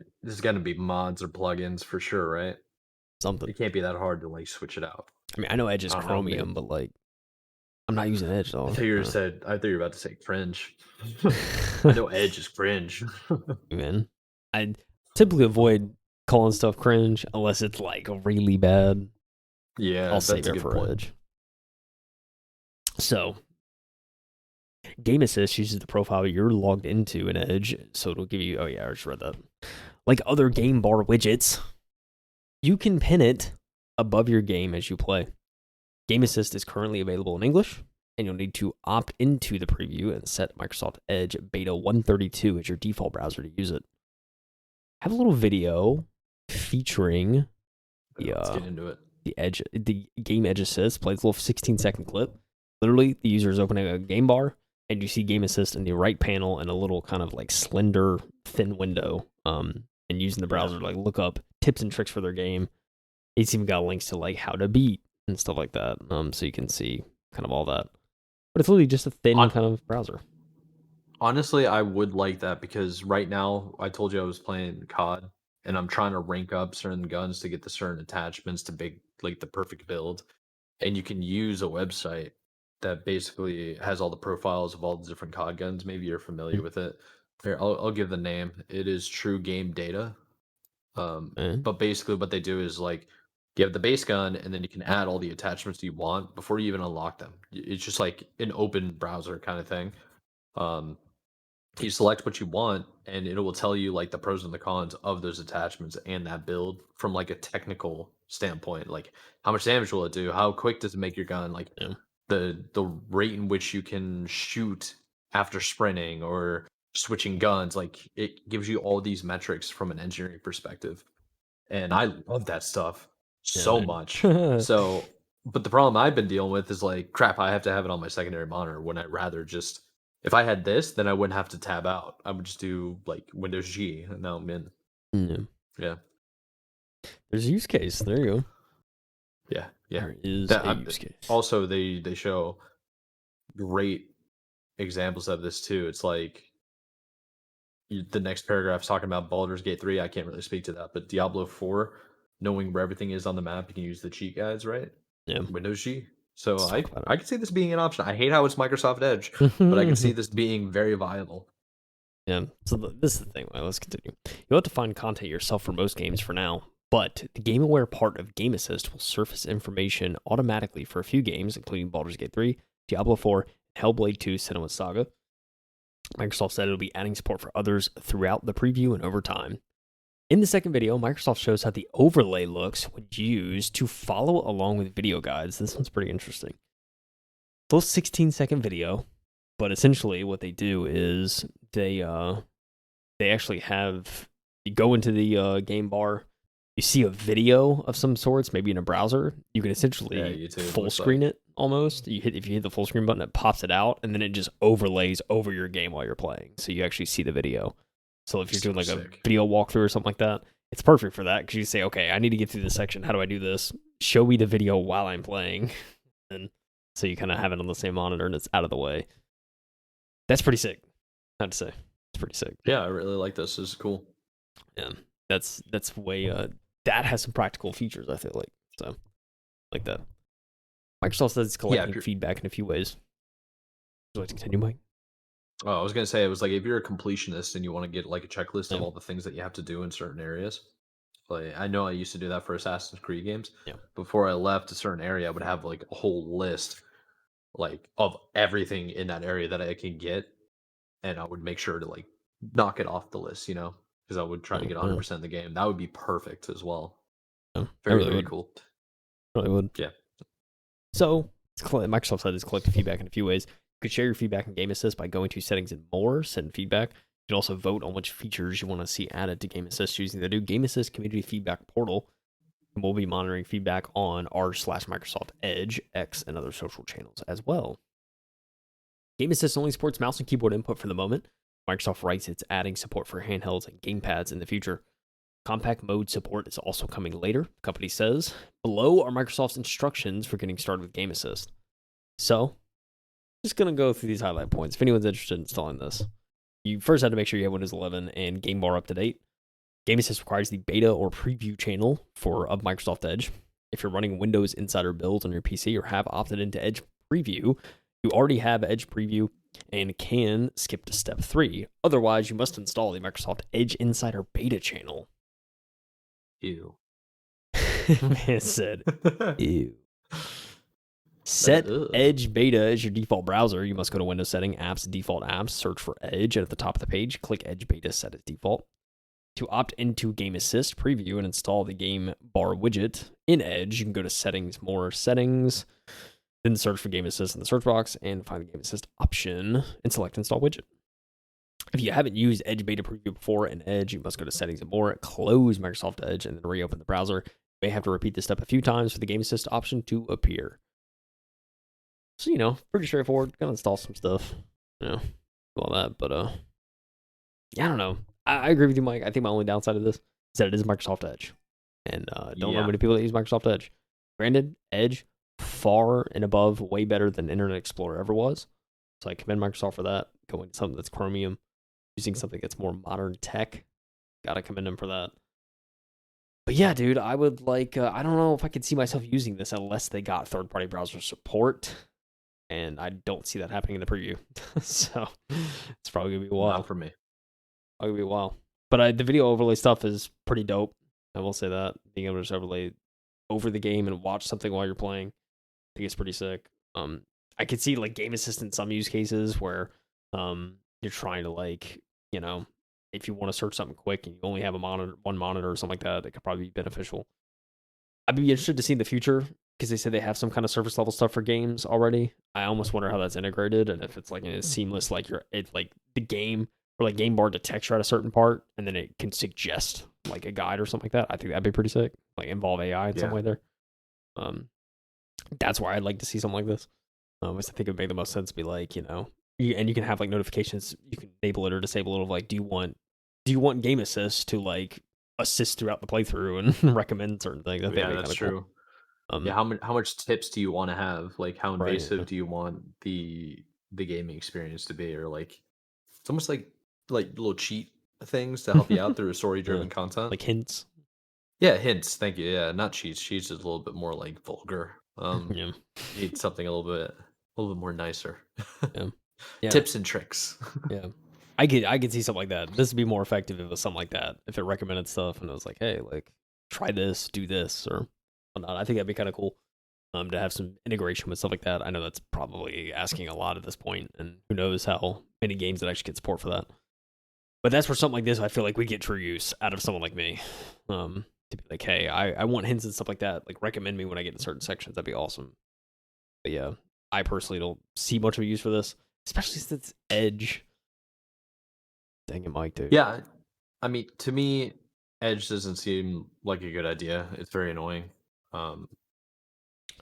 mods or plugins for sure, right? Something. It can't be that hard to like switch it out. I mean, I know Edge is Chromium, but like, I'm not using Edge though. I thought you were about to say cringe. I know Edge is cringe. Man, I typically avoid calling stuff cringe unless it's like really bad. Yeah, I'll save it for Edge. So, Game Assist uses the profile you're logged into in Edge, so it'll give you. Oh yeah, I just read that. Like other game bar widgets, you can pin it above your game as you play. Game Assist is currently available in English, and you'll need to opt into the preview and set Microsoft Edge Beta 132 as your default browser to use it. I have a little video featuring let's get into it. The Game Edge Assist. Plays a little 16-second clip. Literally, the user is opening a game bar, and you see Game Assist in the right panel and a little kind of like slender, thin window. And using the browser to like look up tips and tricks for their game. It's even got links to like how to beat and stuff like that. So you can see kind of all that. But it's literally just a thin kind of browser. Honestly, I would like that because right now I told you I was playing COD and I'm trying to rank up certain guns to get the certain attachments to big like the perfect build. And you can use a website that basically has all the profiles of all the different COD guns. Maybe you're familiar with it. Here, I'll give the name. It is True Game Data. But basically what they do is like you have the base gun and then you can add all the attachments you want before you even unlock them. It's just like an open browser kind of thing. You select what you want and it will tell you like the pros and the cons of those attachments and that build from like a technical standpoint. Like how much damage will it do? How quick does it make your gun? Like the rate in which you can shoot after sprinting or switching guns. Like it gives you all these metrics from an engineering perspective. And I love that stuff so much. So, but the problem I've been dealing with is like, crap, I have to have it on my secondary monitor when I'd rather just, if I had this, then I wouldn't have to tab out. I would just do like Windows G and now I'm in. Yeah. There's a use case. There you go. Yeah. There is a use case. Also, they show great examples of this too. It's like the next paragraph's talking about Baldur's Gate 3. I can't really speak to that, but Diablo 4, knowing where everything is on the map, you can use the cheat guides, right? Yeah. Windows G. So I can see this being an option. I hate how it's Microsoft Edge, but I can see this being very viable. Yeah. So this is the thing. Well, let's continue. You'll have to find content yourself for most games for now, but the Game Aware part of Game Assist will surface information automatically for a few games, including Baldur's Gate 3, Diablo 4, Hellblade 2, Senua's Saga. Microsoft said it'll be adding support for others throughout the preview and over time. In the second video, Microsoft shows how the overlay looks when used to follow along with video guides. This one's pretty interesting. Full 16-second video, but essentially what they do is they actually have you go into the game bar, you see a video of some sorts, maybe in a browser. You can essentially full screen it almost. If you hit the full screen button, it pops it out, and then it just overlays over your game while you're playing, so you actually see the video. So if you're doing like a video walkthrough or something like that, it's perfect for that because you say, okay, I need to get through this section. How do I do this? Show me the video while I'm playing, and so you kind of have it on the same monitor and it's out of the way. That's pretty sick. I have to say, it's pretty sick. Yeah, I really like this. This is cool. Yeah, that's way that has some practical features, I feel like. So, like that. Microsoft says it's collecting feedback in a few ways. Would you like to continue, Mike? Oh, I was going to say, it was like if you're a completionist and you want to get like a checklist of all the things that you have to do in certain areas. Like, I know I used to do that for Assassin's Creed games. Yeah. Before I left a certain area, I would have like a whole list like of everything in that area that I can get. And I would make sure to like knock it off the list, because I would try to get 100% in the game. That would be perfect as well. Very cool. Really would. Yeah. So Microsoft said it's collecting feedback in a few ways. You could share your feedback in Game Assist by going to Settings and More, send feedback. You can also vote on which features you want to see added to Game Assist using the new Game Assist Community Feedback Portal. And we'll be monitoring feedback on r/Microsoft Edge, X, and other social channels as well. Game Assist only supports mouse and keyboard input for the moment. Microsoft writes it's adding support for handhelds and gamepads in the future. Compact mode support is also coming later, the company says. Below are Microsoft's instructions for getting started with Game Assist. So, just going to go through these highlight points. If anyone's interested in installing this, you first have to make sure you have Windows 11 and Game Bar up to date. Game Assist requires the beta or preview channel of Microsoft Edge. If you're running Windows Insider builds on your PC or have opted into Edge Preview, you already have Edge Preview and can skip to step 3. Otherwise, you must install the Microsoft Edge Insider beta channel. Ew. Man said, ew. Set Edge Beta as your default browser. You must go to Windows Setting, Apps, Default Apps, search for Edge, and at the top of the page, click Edge Beta, set as default. To opt into Game Assist Preview and install the Game Bar widget in Edge, you can go to Settings, More Settings, then search for Game Assist in the search box and find the Game Assist option and select Install Widget. If you haven't used Edge Beta Preview before in Edge, you must go to Settings and More, close Microsoft Edge, and then reopen the browser. You may have to repeat this step a few times for the Game Assist option to appear. So, pretty straightforward. Gonna install some stuff. you know, all that. But yeah, I don't know. I agree with you, Mike. I think my only downside of this is that it is Microsoft Edge, and don't know Yeah. many people that use Microsoft Edge. Granted, Edge far and above, way better than Internet Explorer ever was. So I commend Microsoft for that. Going to something that's Chromium, using something that's more modern tech. Gotta commend them for that. But yeah, dude, I would like. I don't know if I could see myself using this unless they got third-party browser support, and I don't see that happening in the preview. So it's probably gonna be a while. Not for me. Probably be a while. But the video overlay stuff is pretty dope. I will say that being able to just overlay over the game and watch something while you're playing, I think it's pretty sick. I could see like game assist in some use cases where you're trying to like, you know, if you want to search something quick and you only have one monitor or something like that, it could probably be beneficial. I'd be interested to see in the future because they said they have some kind of surface level stuff for games already. I almost wonder how that's integrated and if it's like a seamless, like like the game or like game bar detects you at a certain part and then it can suggest like a guide or something like that. I think that'd be pretty sick. Like involve AI in some way there. That's why I'd like to see something like this. I think it would make the most sense to be like, you know, and you can have like notifications. You can enable it or disable it of like, do you want game assist to like assist throughout the playthrough and recommend certain things? I think Yeah, that's true. Cool. Yeah, how much tips do you want to have? Like, how Right. invasive do you want the gaming experience to be? Or like, it's almost like little cheat things to help you out through story Yeah. driven content. Like hints. Yeah, hints. Thank you. Yeah, not cheats. Cheats is a little bit more like vulgar. Yeah. You need something a little bit more nicer. Yeah. Yeah. Tips and tricks. Yeah. I could see something like that. This would be more effective if it was something like that. If it recommended stuff and it was like, hey, like try this, do this, or whatnot. I think that'd be kind of cool. To have some integration with stuff like that. I know that's probably asking a lot at this point, and who knows how many games that actually get support for that. But that's for something like this, I feel like we get true use out of someone like me. To be like, hey, I want hints and stuff like that. Like recommend me when I get in certain sections. That'd be awesome. But yeah, I personally don't see much of a use for this, especially since it's Edge. Dang it, Mike, dude. Yeah, I mean, to me, Edge doesn't seem like a good idea. It's very annoying. I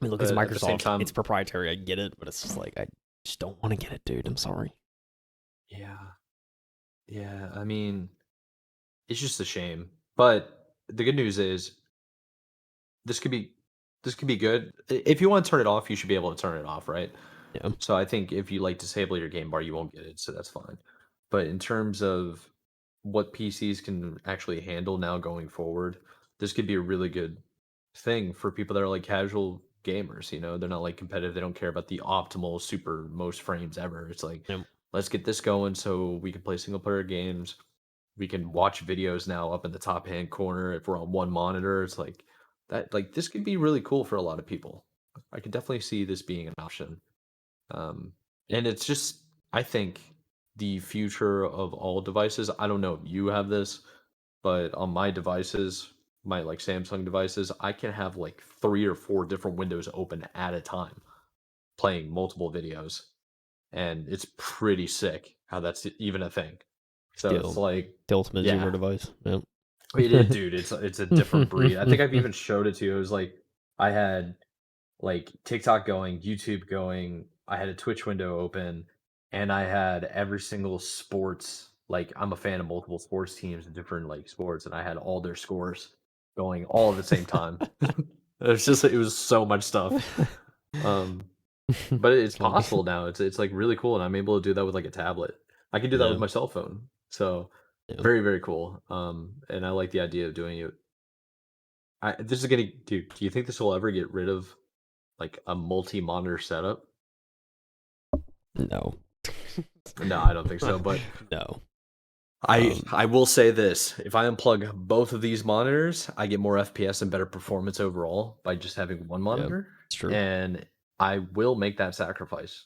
mean, look, it's But at the same Microsoft. time, It's proprietary. I get it, but it's just like I just don't want to get it, dude. I'm sorry. yeah, yeah. I mean, it's just a shame. But the good news is this could be this could be good. If you want to turn it off, you should be able to turn it off, right? Yeah. So I think if you like disable your game bar, you won't get it, so that's fine. But in terms of what PCs can actually handle now going forward, this could be a really good thing for people that are like casual gamers, you know, they're not like competitive, they don't care about the optimal super most frames ever. It's like, Yeah. let's get this going so we can play single player games. We can watch videos now up in the top hand corner if we're on one monitor. It's like that, like this could be really cool for a lot of people. I could definitely see this being an option. Um, and it's just, I think, the future of all devices. I don't know if you have this, but on my devices, my like Samsung devices, I can have like 3 or 4 different windows open at a time, playing multiple videos, and it's pretty sick how that's even a thing. So it's like, The ultimate zoomer yeah, device. Yeah. it is, dude. It's a different breed. I think I've even showed it to you. It was like I had like TikTok going, YouTube going. I had a Twitch window open, and I had every single sports. Like I'm a fan of multiple sports teams and different like sports, and I had all their scores going all at the same time. It was so much stuff. Um, but it's Funny. possible now. It's like really cool, and I'm able to do that with like a tablet. I can do that Yeah. with my cell phone. So Yeah. very very cool. And I like the idea of doing it. This is gonna do. Do you think this will ever get rid of like a multi-monitor setup? No. No, I don't think so. But No. I will say this: if I unplug both of these monitors, I get more FPS and better performance overall by just having one Yeah, monitor. it's true. And I will make that sacrifice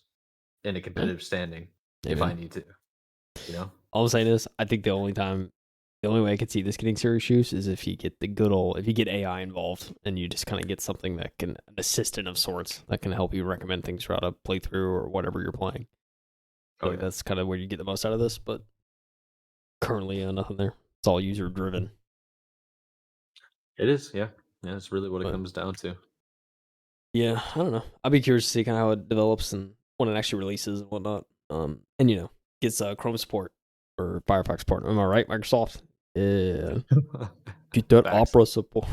in a Yeah. competitive standing Yeah, if I man. need to. You know? All I'm saying is, I think the only way I could see this getting serious use is if you get if you get AI involved and you just kind of get something that an assistant of sorts that can help you recommend things throughout a playthrough or whatever you're playing. I feel like that's kind of where you get the most out of this, but currently nothing there. It's all user driven. It is, yeah. Yeah, it's really what it But comes down to. yeah, I don't know. I'll be curious to see kind of how it develops and when it actually releases and whatnot. And gets Chrome support or Firefox support. Am I right, Microsoft? Yeah. Get that Opera support.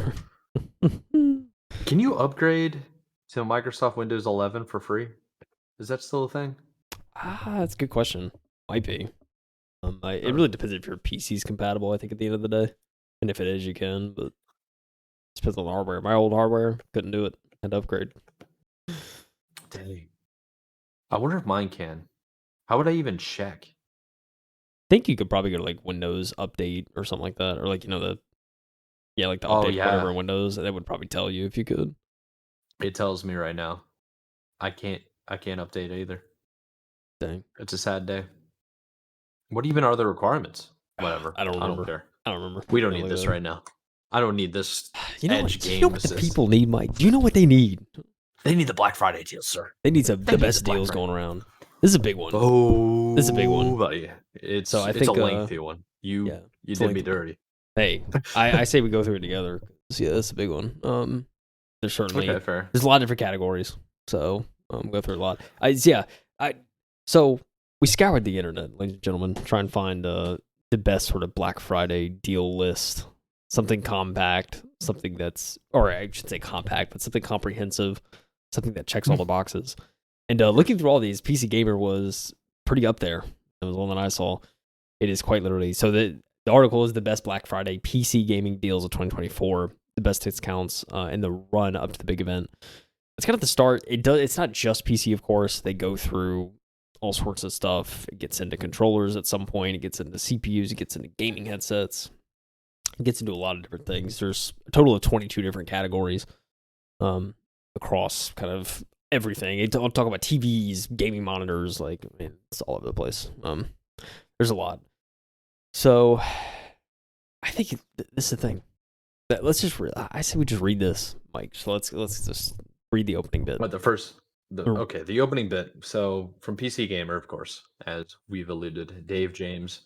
Can you upgrade to Microsoft Windows 11 for free? Is that still a thing? That's a good question. Might be. It really depends if your PC's compatible, I think, at the end of the day. And if it is, you can, but it depends on the hardware. My old hardware, couldn't do it. Had to upgrade. Dang. I wonder if mine can. How would I even check? I think you could probably go to like Windows Update or something like that. Or like, the like the update whatever Windows. That would probably tell you if you could. It tells me right now. I can't update either. Dang. It's a sad day. What even are the requirements? Whatever. I don't remember. I don't care. We don't need this right now. I don't need this edge game. You know what the people need, Mike? Do you know what they need? They need the Black Friday deals, sir. They need the best deals going around. This is a big one. Oh, this is a big one, buddy. It's a lengthy one. You did me dirty. Hey, I say we go through it together. Yeah, that's a big one. There's certainly fair. There's a lot of different categories, so go through a lot. So we scoured the internet, ladies and gentlemen, try and find the best sort of Black Friday deal list. Something compact, something that's, or I should say compact, but something comprehensive, something that checks all the boxes. And looking through all these, PC Gamer was pretty up there. It was the one that I saw. It is quite literally. So the article is the best Black Friday PC gaming deals of 2024, the best discounts in the run up to the big event. It's kind of the start. It's not just PC, of course. They go through all sorts of stuff. It gets into controllers at some point. It gets into CPUs. It gets into gaming headsets. It gets into a lot of different things. There's a total of 22 different categories across kind of everything. I'll talk about TVs, gaming monitors, it's all over the place. There's a lot. So I think this is the thing. I say we just read this, Mike. So let's just read the opening bit. But the opening bit. So from PC Gamer, of course, as we've alluded, Dave James.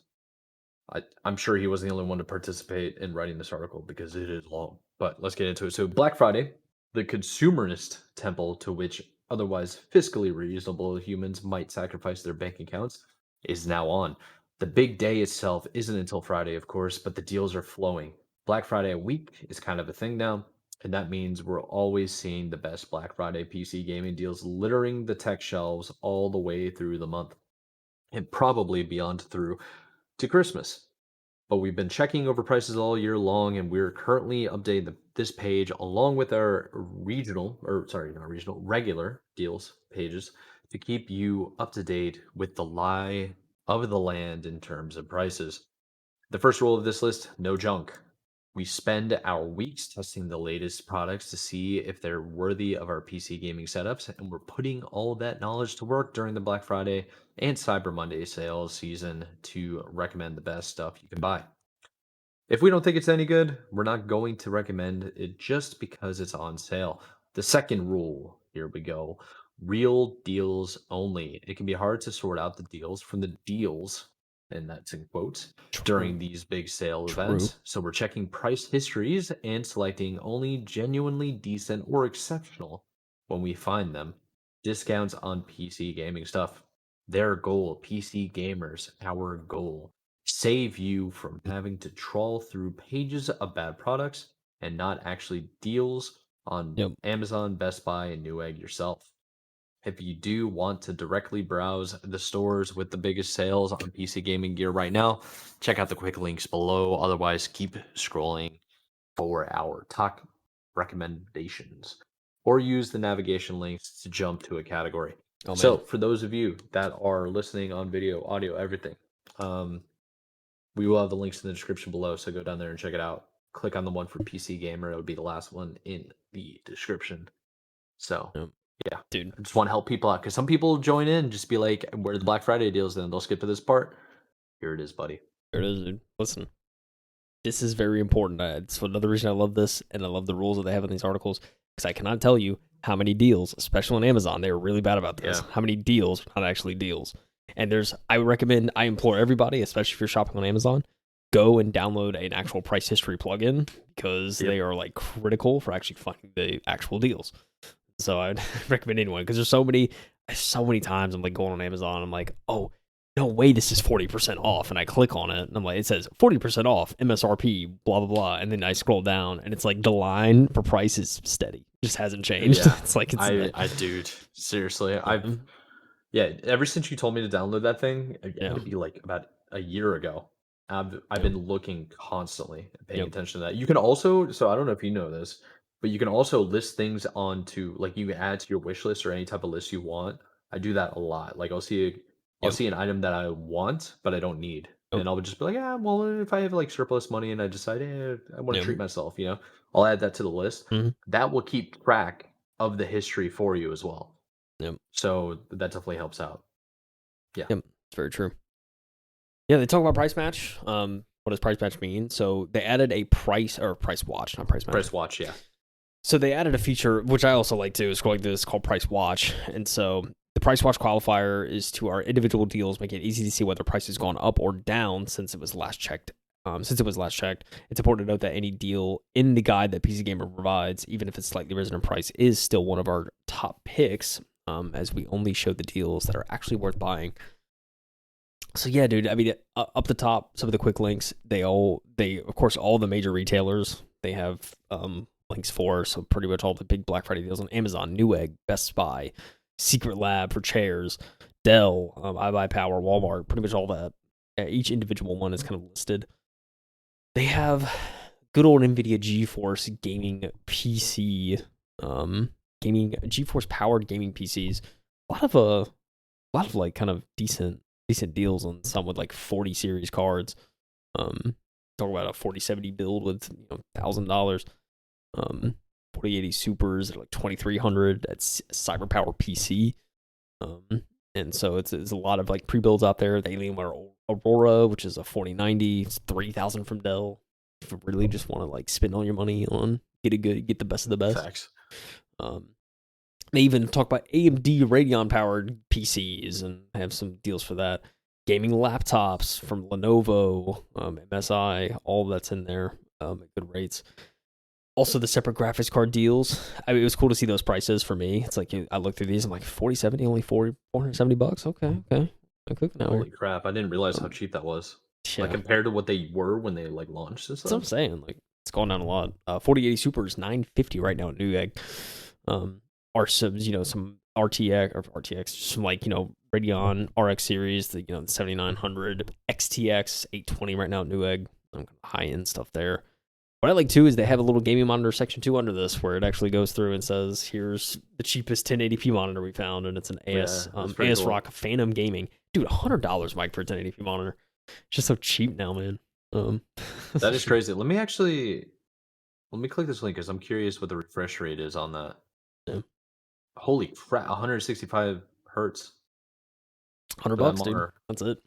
I'm sure he wasn't the only one to participate in writing this article because it is long. But let's get into it. So Black Friday, the consumerist temple to which otherwise fiscally reasonable humans might sacrifice their bank accounts, is now on. The big day itself isn't until Friday, of course, but the deals are flowing. Black Friday week is kind of a thing now, and that means we're always seeing the best Black Friday PC gaming deals littering the tech shelves all the way through the month, and probably beyond through to Christmas. But we've been checking over prices all year long, and we're currently updating this page along with our regular deals pages to keep you up to date with the lie of the land in terms of prices. The first rule of this list, no junk. We spend our weeks testing the latest products to see if they're worthy of our PC gaming setups, and we're putting all of that knowledge to work during the Black Friday and Cyber Monday sales season to recommend the best stuff you can buy. If we don't think it's any good, we're not going to recommend it just because it's on sale. The second rule, here we go, real deals only. It can be hard to sort out the deals from the deals, and that's in quotes, during these big sale events. So we're checking price histories and selecting only genuinely decent or exceptional when we find them. Discounts on PC gaming stuff. Their goal, PC gamers, our goal. Save you from having to trawl through pages of bad products and not actually deals on Amazon, Best Buy, and Newegg yourself. If you do want to directly browse the stores with the biggest sales on PC gaming gear right now, check out the quick links below. Otherwise, keep scrolling for our top recommendations or use the navigation links to jump to a category. So for those of you that are listening on video, audio, everything, we will have the links in the description below, so go down there and check it out. Click on the one for PC Gamer. It would be the last one in the description. So, yeah. Dude. I just want to help people out, because some people join in and just be like, where are the Black Friday deals? Then they'll skip to this part. Here it is, buddy. Here it is, dude. Listen, this is very important. It's another reason I love this, and I love the rules that they have in these articles, because I cannot tell you how many deals, especially on Amazon, they're really bad about this. Yeah. How many deals, not actually deals. And I implore everybody, especially if you're shopping on Amazon, go and download an actual price history plugin, because they are critical for actually finding the actual deals. So I'd recommend anyone because there's so many times I'm like going on Amazon. I'm like, oh, no way, this is 40% off. And I click on it and I'm like, it says 40% off, MSRP, blah, blah, blah. And then I scroll down and it's like the line for price is steady. It just hasn't changed. Yeah. It's like, dude, seriously. Ever since you told me to download that thing, it had to be like about a year ago. I've been looking constantly and paying attention to that. You can also, so I don't know if you know this, but you can also list things onto, like, you can add to your wish list or any type of list you want. I do that a lot. Like I'll see an item that I want but I don't need, and I'll just be like, yeah, well, if I have like surplus money and I decide, I want to treat myself, I'll add that to the list. That will keep track of the history for you as well. So that definitely helps out. Yeah. It's very true. Yeah, they talk about price match. What does price match mean? So they added a price watch, not price match. Price watch, yeah. So they added a feature, which I also like too, scrolling through this, called price watch. And so the price watch qualifier is to our individual deals, making it easy to see whether price has gone up or down since it was last checked. It's important to note that any deal in the guide that PC Gamer provides, even if it's slightly risen in price, is still one of our top picks, as we only show the deals that are actually worth buying. So yeah, dude, I mean, up the top, some of the quick links, they of course, all the major retailers, they have links for, so pretty much all the big Black Friday deals on Amazon, Newegg, Best Buy, Secret Lab for chairs, Dell, iBuyPower, Walmart, pretty much all that. Each individual one is kind of listed. They have good old NVIDIA GeForce gaming PC, GeForce powered gaming PCs. A lot of like kind of decent deals on some with like 40 series cards. Talk about a 4070 build with $1,000. 4080 Supers at like 2300. That's CyberPower PC. And so it's a lot of like pre-builds out there. The Alienware Aurora, which is a 4090, it's 3000 from Dell. If you really just want to like spend all your money on get the best of the best. Facts. They even talk about AMD Radeon powered PCs and have some deals for that. Gaming laptops from Lenovo, MSI, all that's in there at good rates. Also, the separate graphics card deals. I mean, it was cool to see those prices for me. It's like I looked through these. I'm like, 4070, only $470. Okay. Holy crap! I didn't realize how cheap that was. Yeah. Like compared to what they were when they like launched this. That's what I'm saying. Like it's gone down a lot. 4080 Supers $950 right now at Newegg. Are some some RTX, some like Radeon RX series, the 7900 XTX 820 right now at Newegg. High end stuff there. What I like too is they have a little gaming monitor section 2 under this, where it actually goes through and says, "Here's the cheapest 1080p monitor we found," and it's an AS Rock Phantom Gaming. Dude, $100, Mike, for a 1080p monitor. It's just so cheap now, man. That is crazy. Let me click this link because I'm curious what the refresh rate is on that. Yeah. Holy crap! 165 hertz. $100, dude. That's it.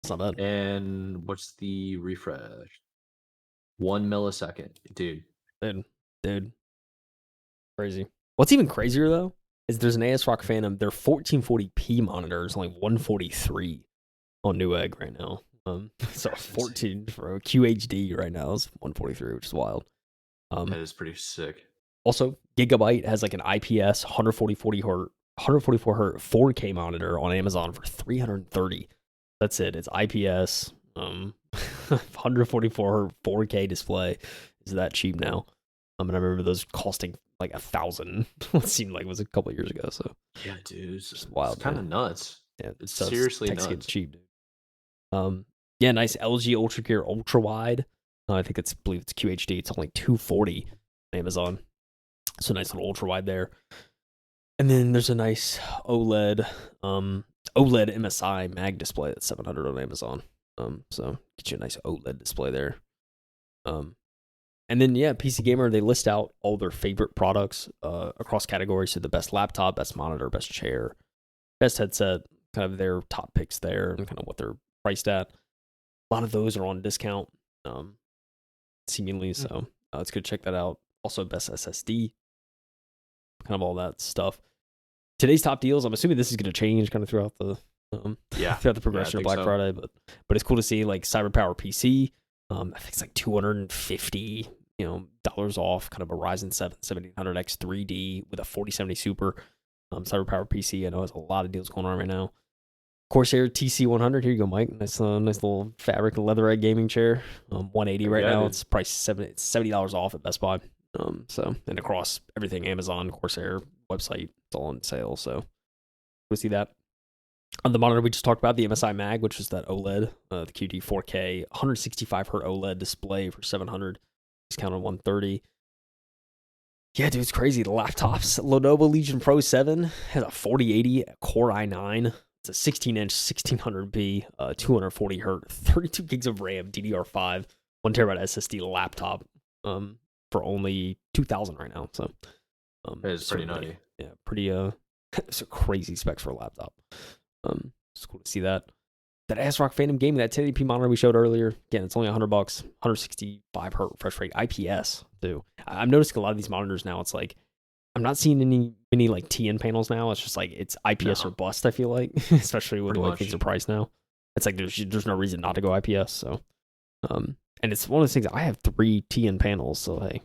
It's not bad. And what's the refresh? 1 millisecond, dude. Crazy. What's even crazier though is there's an AS Rock Phantom. Their 1440p monitor is only 143 on Newegg right now. So 14 for a QHD right now is 143, which is wild. That is pretty sick. Also, Gigabyte has like an IPS 144 hertz 4K monitor on Amazon for $330. That's it. It's IPS. 144 4K display is that cheap now. And I remember those costing like $1,000. It seemed like it was a couple of years ago. So yeah, dude, it's wild. It's kind of nuts. Yeah, it's seriously nuts. Getting cheap, dude. Yeah, nice LG Ultra Gear Ultra Wide. I believe it's QHD. It's only $240 on Amazon. So nice little ultra wide there. And then there's a nice OLED MSI mag display that's $700 on Amazon. So get you a nice OLED display there. And then PC Gamer, they list out all their favorite products across categories. So the best laptop, best monitor, best chair, best headset, kind of their top picks there and kind of what they're priced at. A lot of those are on discount, seemingly. So it's good to check that out. Also, best SSD, kind of all that stuff. Today's top deals, I'm assuming this is going to change kind of throughout the throughout the progression of Black Friday, but it's cool to see like CyberPower PC. I think it's like $250, dollars off, kind of a Ryzen 7 7800X 3D with a 4070 Super CyberPower PC. I know there's a lot of deals going on right now. Corsair TC100. Here you go, Mike. Nice little fabric leatherette gaming chair. 180 right now. Dude. It's priced it's $70 off at Best Buy. And across everything, Amazon, Corsair website, it's all on sale. So we'll see that. On the monitor we just talked about, the MSI Mag, which is that OLED, the QD 4K, 165 Hz OLED display for $700. Discounted $130. Yeah, dude, it's crazy. The laptops, Lenovo Legion Pro 7 has a 4080 Core i9. It's a 16-inch 1600p, 240 Hz, 32 gigs of RAM, DDR5, 1 terabyte SSD laptop, for only $2,000 right now. So it's pretty nutty. Yeah, pretty it's a crazy specs for a laptop. It's cool to see that. That ASRock Phantom Gaming, that 1080p monitor we showed earlier, again, it's only $100, 165 Hz refresh rate, IPS too. I'm noticing a lot of these monitors now. It's like I'm not seeing many like TN panels now. It's just like it's IPS or bust. I feel like, especially with the way things are priced now. It's like there's no reason not to go IPS. So, and it's one of those things. I have 3 TN panels, so hey,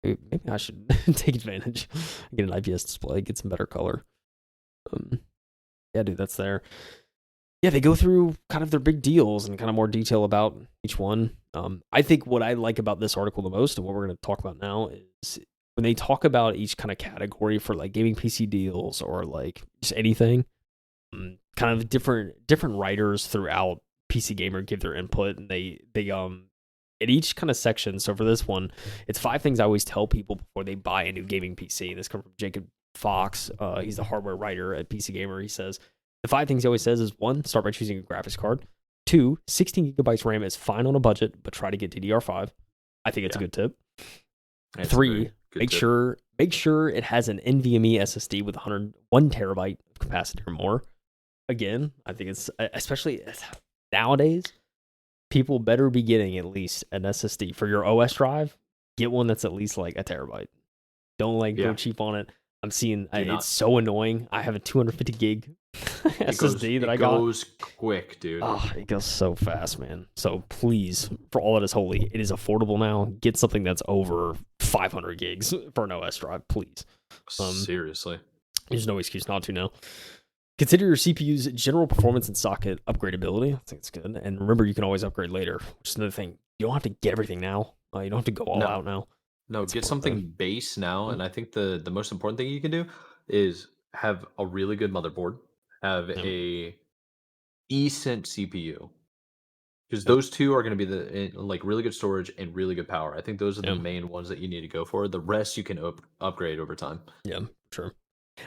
maybe I should take advantage, get an IPS display, get some better color. Yeah, dude, that's there. Yeah, they go through kind of their big deals and kind of more detail about each one. I think what I like about this article the most, and what we're going to talk about now, is when they talk about each kind of category for like gaming PC deals or like just anything. Kind of different writers throughout PC Gamer give their input, and they at each kind of section. So for this one, it's 5 things I always tell people before they buy a new gaming PC. This comes from Jacob Fox. He's the hardware writer at PC Gamer. He says the 5 things he always says is 1, start by choosing a graphics card. 2, 16 gigabytes RAM is fine on a budget, but try to get DDR5. I think it's a good tip. That's 3, make sure it has an NVMe SSD with 1 terabyte of capacity or more. Again, I think it's especially nowadays, people better be getting at least an SSD for your OS drive. Get one that's at least like a terabyte. Don't go cheap on it. I'm seeing it's so annoying. I have a 250 gig SSD that I got. It goes quick, dude. Oh, it goes so fast, man. So please, for all that is holy, it is affordable now. Get something that's over 500 gigs for an OS drive, please. Seriously. There's no excuse not to now. Consider your CPU's general performance and socket upgradability. I think it's good. And remember, you can always upgrade later, which is another thing. You don't have to get everything now. You don't have to go all out now. No, get something base now. And I think the most important thing you can do is have a really good motherboard, have a decent CPU. Because those two are going to be the really good storage and really good power. I think those are the main ones that you need to go for. The rest you can upgrade over time. Yeah, sure.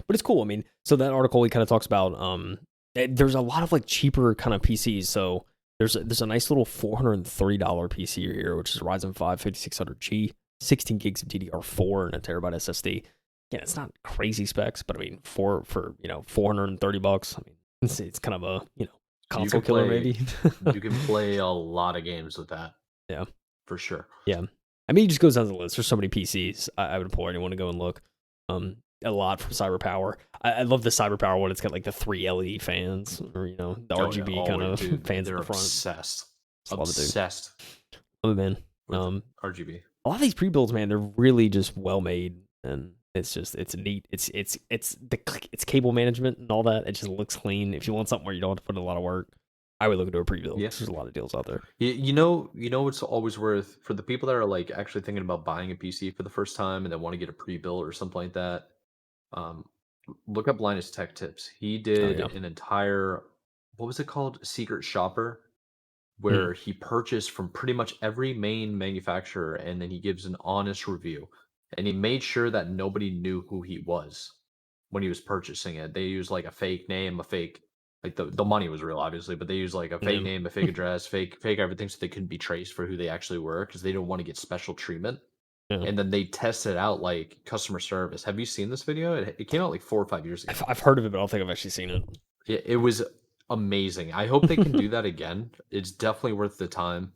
But it's cool. I mean, so that article he kind of talks about there's a lot of like cheaper kind of PCs. So there's a nice little $430 PC here, which is Ryzen 5 5600G, 16 gigs of DDR4 and a terabyte SSD. Yeah, it's not crazy specs, but I mean for $430, I mean it's kind of a console killer maybe. You can play a lot of games with that. Yeah, for sure. Yeah, I mean it just goes down the list. There's so many PCs. I would implore anyone to go and look. A lot from CyberPower. I love the CyberPower one. It's got like the 3 LED fans, or the RGB kind of fans in the front. Obsessed. Love it, man. RGB. A lot of these pre-builds, man, they're really just well made, and it's neat. It's cable management and all that. It just looks clean. If you want something where you don't have to put in a lot of work, I would look into a pre-build. Yes, there's a lot of deals out there. You know what's always worth for the people that are like actually thinking about buying a PC for the first time and they want to get a pre-built or something like that. Look up Linus Tech Tips. He did an entire, what was it called? Secret Shopper, where he purchased from pretty much every main manufacturer and then he gives an honest review. And he made sure that nobody knew who he was when he was purchasing it. They used like a fake name, like the money was real, obviously, but they used like a fake name, a fake address, fake everything, so they couldn't be traced for who they actually were because they didn't want to get special treatment. Yeah. And then they tested out like customer service. Have you seen this video? It came out like 4 or 5 years ago. I've heard of it, but I don't think I've actually seen it. Yeah, it was amazing. I hope they can do that again. It's definitely worth the time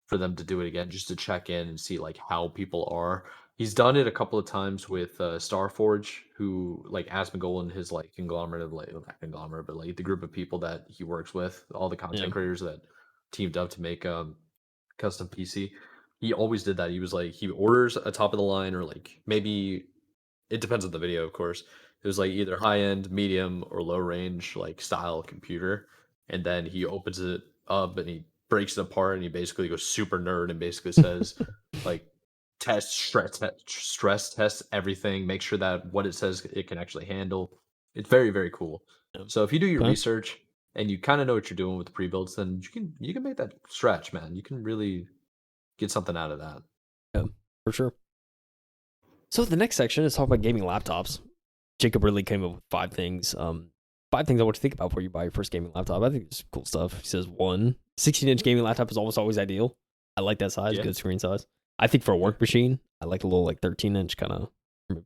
for them to do it again, just to check in and see like how people are. He's done it a couple of times with Starforge, who like Asmongold and his like conglomerate of like not conglomerate, but like the group of people that he works with, all the content creators that teamed up to make custom PC. he always did that. He was like, he orders a top of the line, or like maybe it depends on the video, of course. It was like either high end, medium, or low range like style computer, and then he opens it up and he breaks it apart and he basically goes super nerd and basically says like stress test everything, make sure that what it says it can actually handle. It's very, very cool. Yeah. So if you do your Okay. research and you kind of know what you're doing with the pre-builds, then you can make that stretch, man. You can really get something out of that. Yeah, for sure. So the next section is talk about gaming laptops. Jacob really came up with 5 things. 5 things I want you to think about before you buy your first gaming laptop. I think it's cool stuff. He says 1, 16-inch gaming laptop is almost always ideal. I like that size, Yeah. good screen size. I think for a work machine, I like a little like 13-inch kind of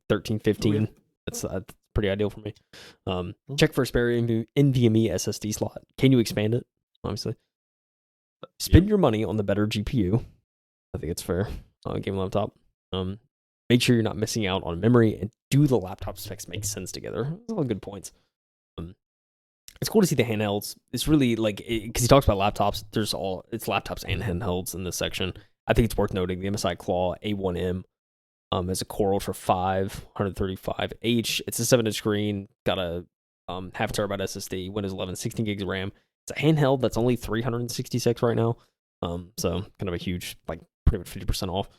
13, 15. Okay. That's pretty ideal for me. Check for a spare NVMe SSD slot. Can you expand it? Obviously. Spend your money on the better GPU. I think it's fair on a gaming laptop. Make sure you're not missing out on memory, and do the laptop specs make sense together? Those are all good points. It's cool to see the handhelds. It's really like, because he talks about laptops. It's laptops and handhelds in this section. I think it's worth noting the MSI Claw A1M has a Core Ultra 5 135H. It's a 7-inch screen, got a half terabyte SSD, Windows 11, 16 gigs of RAM. It's a handheld that's only 366 right now. So kind of a huge, like pretty much 50% off.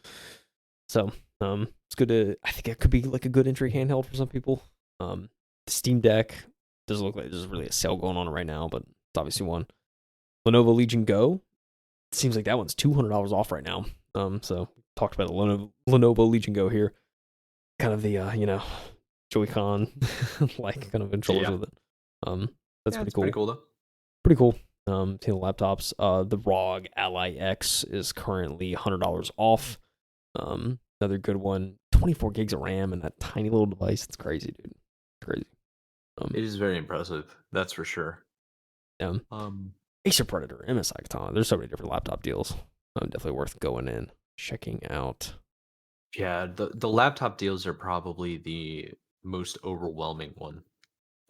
So it's good to, I think it could be like a good entry handheld for some people. The Steam Deck doesn't look like there's really a sale going on right now, but it's obviously one. Lenovo Legion Go, it seems like that one's $200 off right now. So talked about the Lenovo Legion Go here, kind of the Joy-Con like kind of controllers with it. That's pretty cool. Pretty cool though. Pretty cool. To the laptops, the ROG Ally X is currently $100 off. Another good one, 24 gigs of RAM and that tiny little device. It's crazy, dude. Crazy. It is very impressive. That's for sure. Yeah. Acer Predator, MSI Katana. There's so many different laptop deals. Definitely worth going in, checking out. Yeah, the laptop deals are probably the most overwhelming one,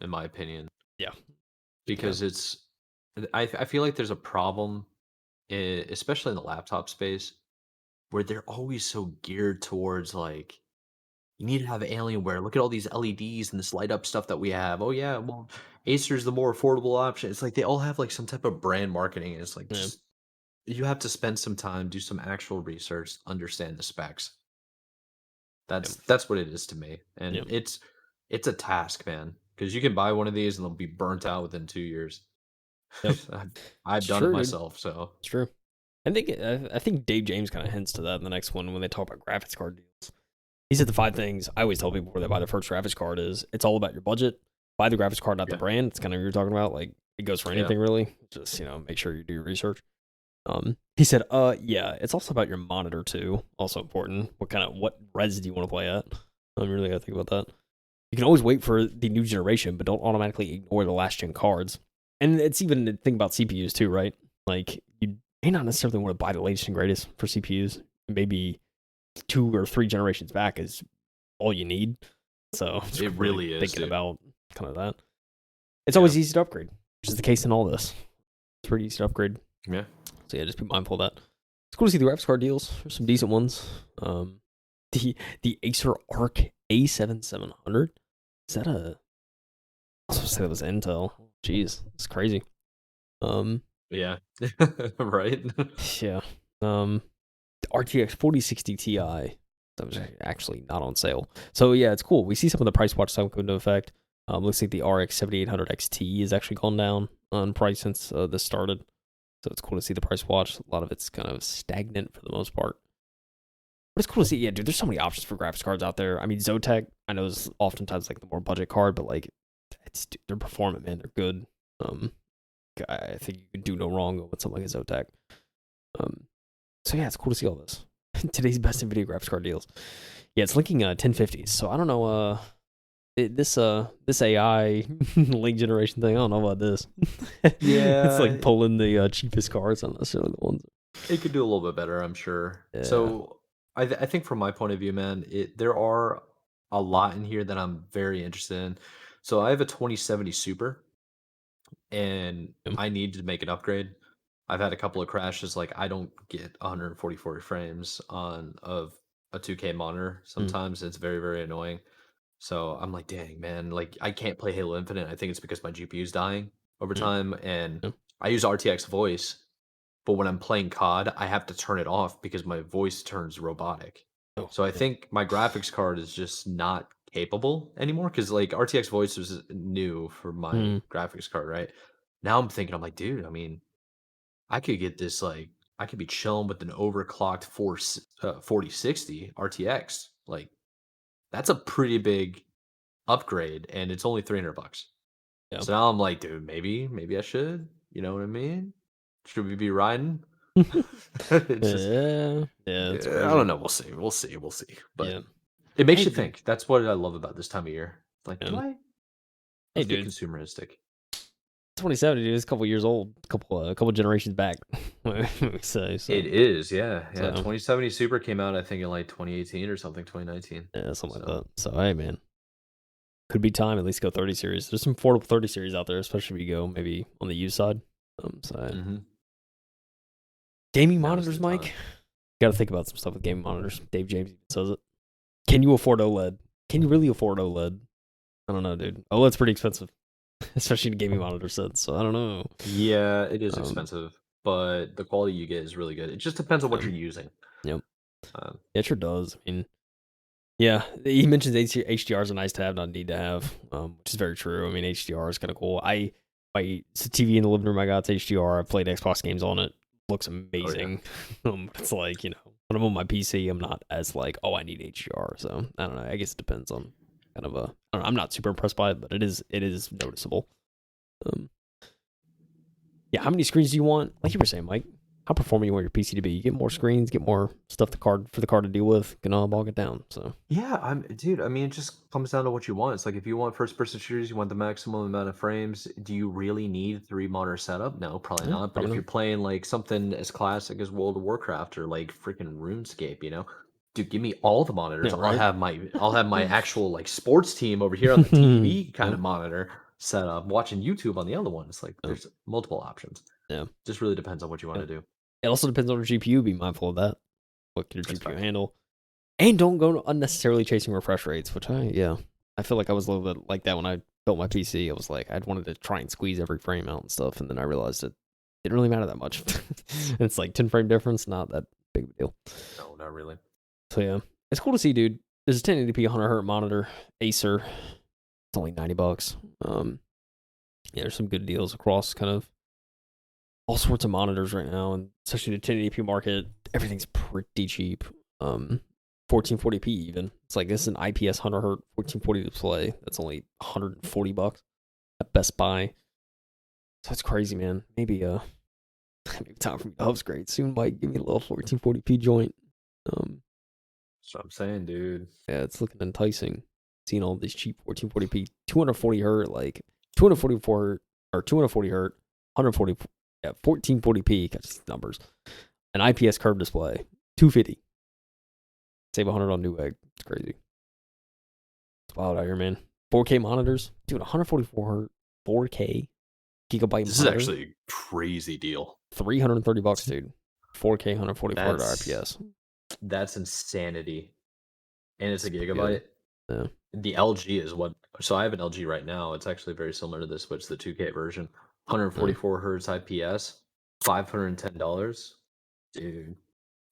in my opinion. Yeah. Because I feel like there's a problem, especially in the laptop space, where they're always so geared towards like, you need to have Alienware. Look at all these LEDs and this light up stuff that we have. Oh yeah, well, Acer's the more affordable option. It's like they all have like some type of brand marketing, and it's like, Yeah. just you have to spend some time, do some actual research, understand the specs. That's what it is to me, and Yep. it's a task, man, because you can buy one of these and they'll be burnt out within 2 years. Yep. I've It's done it true, dude. myself, so It's true. I think Dave James kind of hints to that in the next one when they talk about graphics card deals. He said the 5 things I always tell people before they buy their first graphics card is it's all about your budget. Buy the graphics card, not the yeah, brand. It's kind of what you're talking about. Like it goes for yeah, anything really. Just make sure you do your research. He said, yeah, it's also about your monitor too. Also important. What res do you want to play at? Really gotta think about that. You can always wait for the new generation, but don't automatically ignore the last gen cards. And it's even the thing about CPUs too, right? Like you may not necessarily want to buy the latest and greatest for CPUs. Maybe 2 or 3 generations back is all you need. So it really is thinking dude. about kind of that. It's always easy to upgrade, which is the case in all this. It's pretty easy to upgrade. Yeah. So yeah, just be mindful of that. It's cool to see the graphics card deals. There's some decent ones. The Acer Arc A7700. Is that a? I was supposed to say that was Intel. Jeez, it's crazy. Yeah. Right. Yeah. The RTX 4060 Ti. That was actually not on sale. So yeah, it's cool. We see some of the price watch stuff go into effect. Looks like the RX 7800 XT has actually gone down on price since this started. So it's cool to see the price watch. A lot of it's kind of stagnant for the most part. But it's cool to see. Yeah, dude, there's so many options for graphics cards out there. I mean, Zotac, I know is oftentimes like the more budget card, but like, they're performant, man. They're good. I think you can do no wrong with something like a Zotac. So yeah, it's cool to see all this. Today's best NVIDIA graphics card deals. Yeah, it's linking 1050s. So I don't know. This AI link generation thing. I don't know about this. Yeah, it's like pulling the cheapest cards, not necessarily the ones. it could do a little bit better, I'm sure. Yeah. So I think from my point of view, man, there are a lot in here that I'm very interested in. So I have a 2070 Super, and Yep. I need to make an upgrade. I've had a couple of crashes. Like I don't get 144 frames of a 2K monitor. Mm. Sometimes it's very, very annoying. So I'm like, dang man, like I can't play Halo Infinite. I think it's because my GPU's dying over Mm. time, and Yeah. I use RTX voice. But when I'm playing COD, I have to turn it off because my voice turns robotic. Oh, So I yeah. think my graphics card is just not capable anymore because like RTX voice was new for my Mm. graphics card, right? Now I'm thinking, I'm like, dude, I mean, I could get this like I could be chilling with an overclocked 4060 RTX. Like that's a pretty big upgrade, and it's only $300. Yeah. So now I'm like, dude, maybe I should. You know what I mean? Should we be riding? It's just Yeah. Yeah. It's I crazy. don't know. We'll see. But Yeah. it makes Hey, you dude. think. That's what I love about this time of year. Like, Yeah. Hey, let's get dude. consumeristic. 2070, dude. It's a couple years old. Couple generations back. So. It is, yeah, yeah. So 2070 Super came out, I think, in like 2018 or something, 2019. yeah, something like So that. So hey, man. Could be time at least go 30 series. There's some affordable 30 series out there, especially if you go maybe on the used side. So mhm. gaming Now is monitors, the Mike. time. Got to think about some stuff with gaming monitors. Dave James even says it. Can you afford OLED? Can you really afford OLED? I don't know, dude. OLED's pretty expensive, especially in gaming monitor sets. So I don't know. Yeah, it is Um, expensive, but the quality you get is really good. It just depends on what you're um, using. yep. Um, Yeah, it sure does. I mean, yeah, he mentions HDRs are nice to have, not need to have, which is very true. I mean, HDR is kind of cool. It's a TV in the living room. I got it's HDR. I played Xbox games on it. Looks oh yeah. amazing. It's like, when I'm on my PC, I'm not as like, oh, I need HDR. So I don't know. I guess it depends on kind of a. I don't know, I'm not super impressed by it, but it is noticeable. Um, yeah. How many screens do you want? Like you were saying, Mike. How performing you want your PC to be? You get more screens, get more stuff for the card to deal with. Can all bog it down. So Yeah, dude, I mean, it just comes down to what you want. It's like if you want first person shooters, you want the maximum amount of frames. Do you really need three monitor setup? No, probably yeah, not. But probably if not. you're playing like something as classic as World of Warcraft or like freaking RuneScape, dude, give me all the monitors. Yeah, I'll right. have my actual like sports team over here on the TV kind Yep. of monitor set up, watching YouTube on the other one. It's like Yep. there's multiple options. Yeah. Just really depends on what you want Yep. to do. It also depends on your GPU. Be mindful of that. What can your That's GPU fact. handle? And don't go unnecessarily chasing refresh rates, which I feel like I was a little bit like that when I built my PC. I was like, I'd wanted to try and squeeze every frame out and stuff, and then I realized it didn't really matter that much. It's like 10 frame difference, not that big of a deal. No, not really. So yeah, it's cool to see, dude. There's a 1080p 100 hertz monitor, Acer. It's only $90. Yeah, there's some good deals across kind of all sorts of monitors right now, and especially the 1080p market, everything's pretty cheap. 1440p even. It's like this is an IPS 100 hertz 1440 display. That's only $140 at Best Buy. So it's crazy, man. Maybe time for me to upgrade soon. Might give me a little 1440p joint. That's what I'm saying, dude. Yeah, it's looking enticing. Seeing all these cheap 1440p, 240 hertz, like 244 hertz or 240 hertz, 140, yeah, 1440p. Got these numbers. An IPS curved display, 250. Save 100 on Newegg. It's crazy. It's wild out here, man. 4K monitors, dude. 144 hertz, 4K gigabyte This is monitor, actually a crazy deal. $330, dude. 4K 144 That's IPS. that's insanity. And it's It's a pretty good. gigabyte. Yeah. The LG is what so I have an LG right now. It's actually very similar to this, but it's the 2K version. 144 hertz IPS, $510. Dude,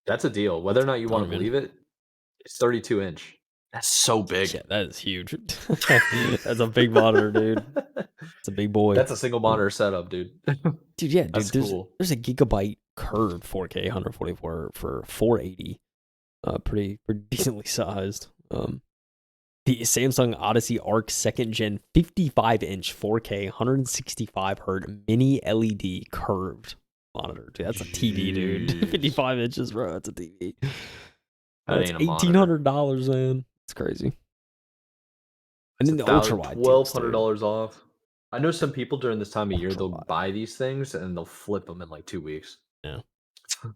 that's a deal. Whether or not you want Oh, to man. believe it, it's 32-inch. That's so big. Yeah, that is huge. That's a big monitor, dude. It's a big boy. That's a single monitor setup, dude. Dude, yeah, dude. That's There's cool. there's a gigabyte curved 4K 144 for 480. Pretty decently sized. The Samsung Odyssey Arc second gen 55-inch 4K 165 hertz mini LED curved monitor. Dude, that's a TV, dude. Jeez. 55 inches, bro. That's a TV. That That's ain't a monitor. $1,800, man. It's crazy. And It's then the ultra wide deals, dude. $1,200 off. I know some people during this time of year Ultra they'll wide. buy these things and they'll flip them in like 2 weeks. Yeah. That's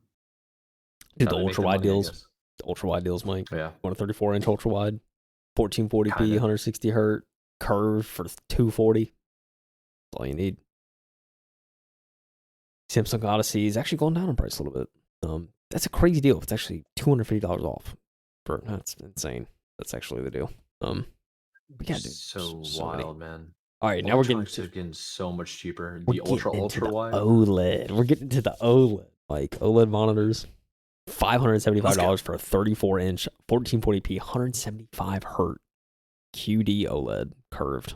Dude, how the they make ultra their wide money, I deals. guess. The ultra wide deals, Mike. Yeah, Want a 34-inch ultra wide, kind 1440p, of. 160 hertz, curved for 240. That's all you need. Samsung Odyssey is actually going down in price a little bit. That's a crazy deal. It's actually $250 off. That's insane. That's actually the deal. But yeah, dude, so many. wild, man. All right, now we're getting so much cheaper. The ultra wide OLED. We're getting to the OLED, like OLED monitors. $575 for a 34-inch 1440p 175 hertz QD OLED curved.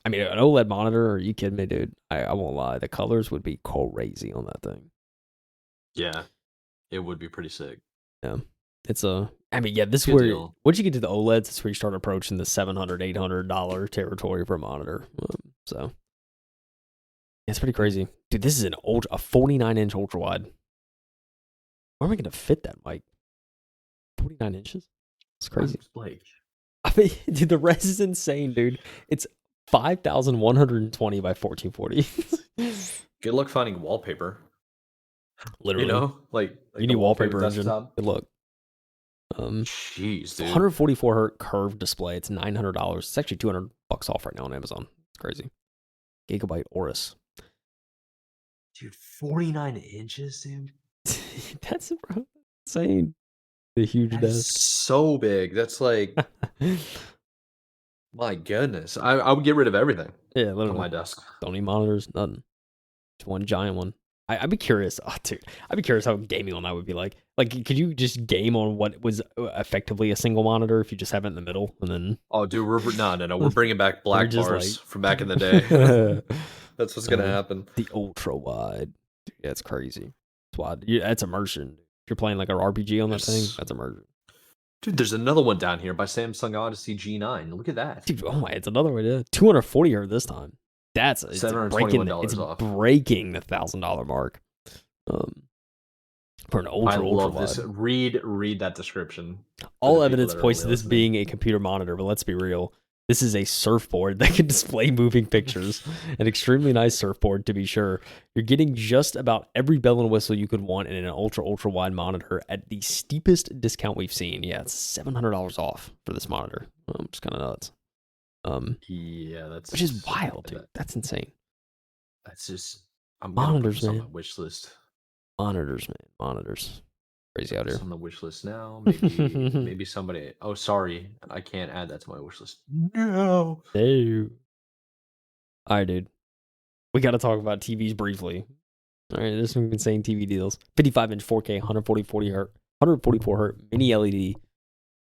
I mean, an OLED monitor, are you kidding me, dude? I won't lie. The colors would be crazy on that thing. Yeah, it would be pretty sick. Yeah. This is where, once you get to the OLEDs, that's where you start approaching the $700, $800 territory per monitor. So, it's pretty crazy. Dude, this is a 49-inch ultra wide. Where am I going to fit that, Mike? 49 inches? It's crazy. I mean, dude, the res is insane, dude. It's 5,120 by 1440. Good luck finding wallpaper. Literally. You know? Like you need wallpaper engine. Good luck. Jeez, dude. 144 hertz curved display. It's $900. It's actually $200 off right now on Amazon. It's crazy. Gigabyte Aorus. Dude, 49 inches, dude. That's insane. The huge desk. So big. That's like, my goodness. I would get rid of everything. Yeah, literally. On my desk. Don't need monitors, nothing. Just one giant one. I'd be curious. Oh, dude, I'd be curious how gaming on that would be like. Like, could you just game on what was effectively a single monitor if you just have it in the middle and then? Oh, dude, no. We're bringing back black bars from back in the day. That's what's gonna happen. The ultra wide. Dude, that's crazy. It's wide. That's immersion. If you're playing like an RPG on that thing, that's immersion. Dude, there's another one down here by Samsung Odyssey G9. Look at that. Dude, oh my, it's another one. Yeah. 240 hertz this time. That's $721 off. Breaking the $1,000 mark. For an ultra love wide. This. Read that description. All evidence points to this being a computer monitor, but let's be real. This is a surfboard that can display moving pictures. An extremely nice surfboard, to be sure. You're getting just about every bell and whistle you could want in an ultra wide monitor at the steepest discount we've seen. Yeah, it's $700 off for this monitor. It's kind of nuts. Yeah, that's which is wild, dude. That's insane. That's just monitors, man. On my wish list. Monitors, man. Monitors. Crazy out here. It's on the wish list now. Maybe somebody. Oh, sorry, I can't add that to my wish list. No. All right, dude. We got to talk about TVs briefly. All right, there's some insane TV deals. 55-inch 4K, 144 hertz mini LED.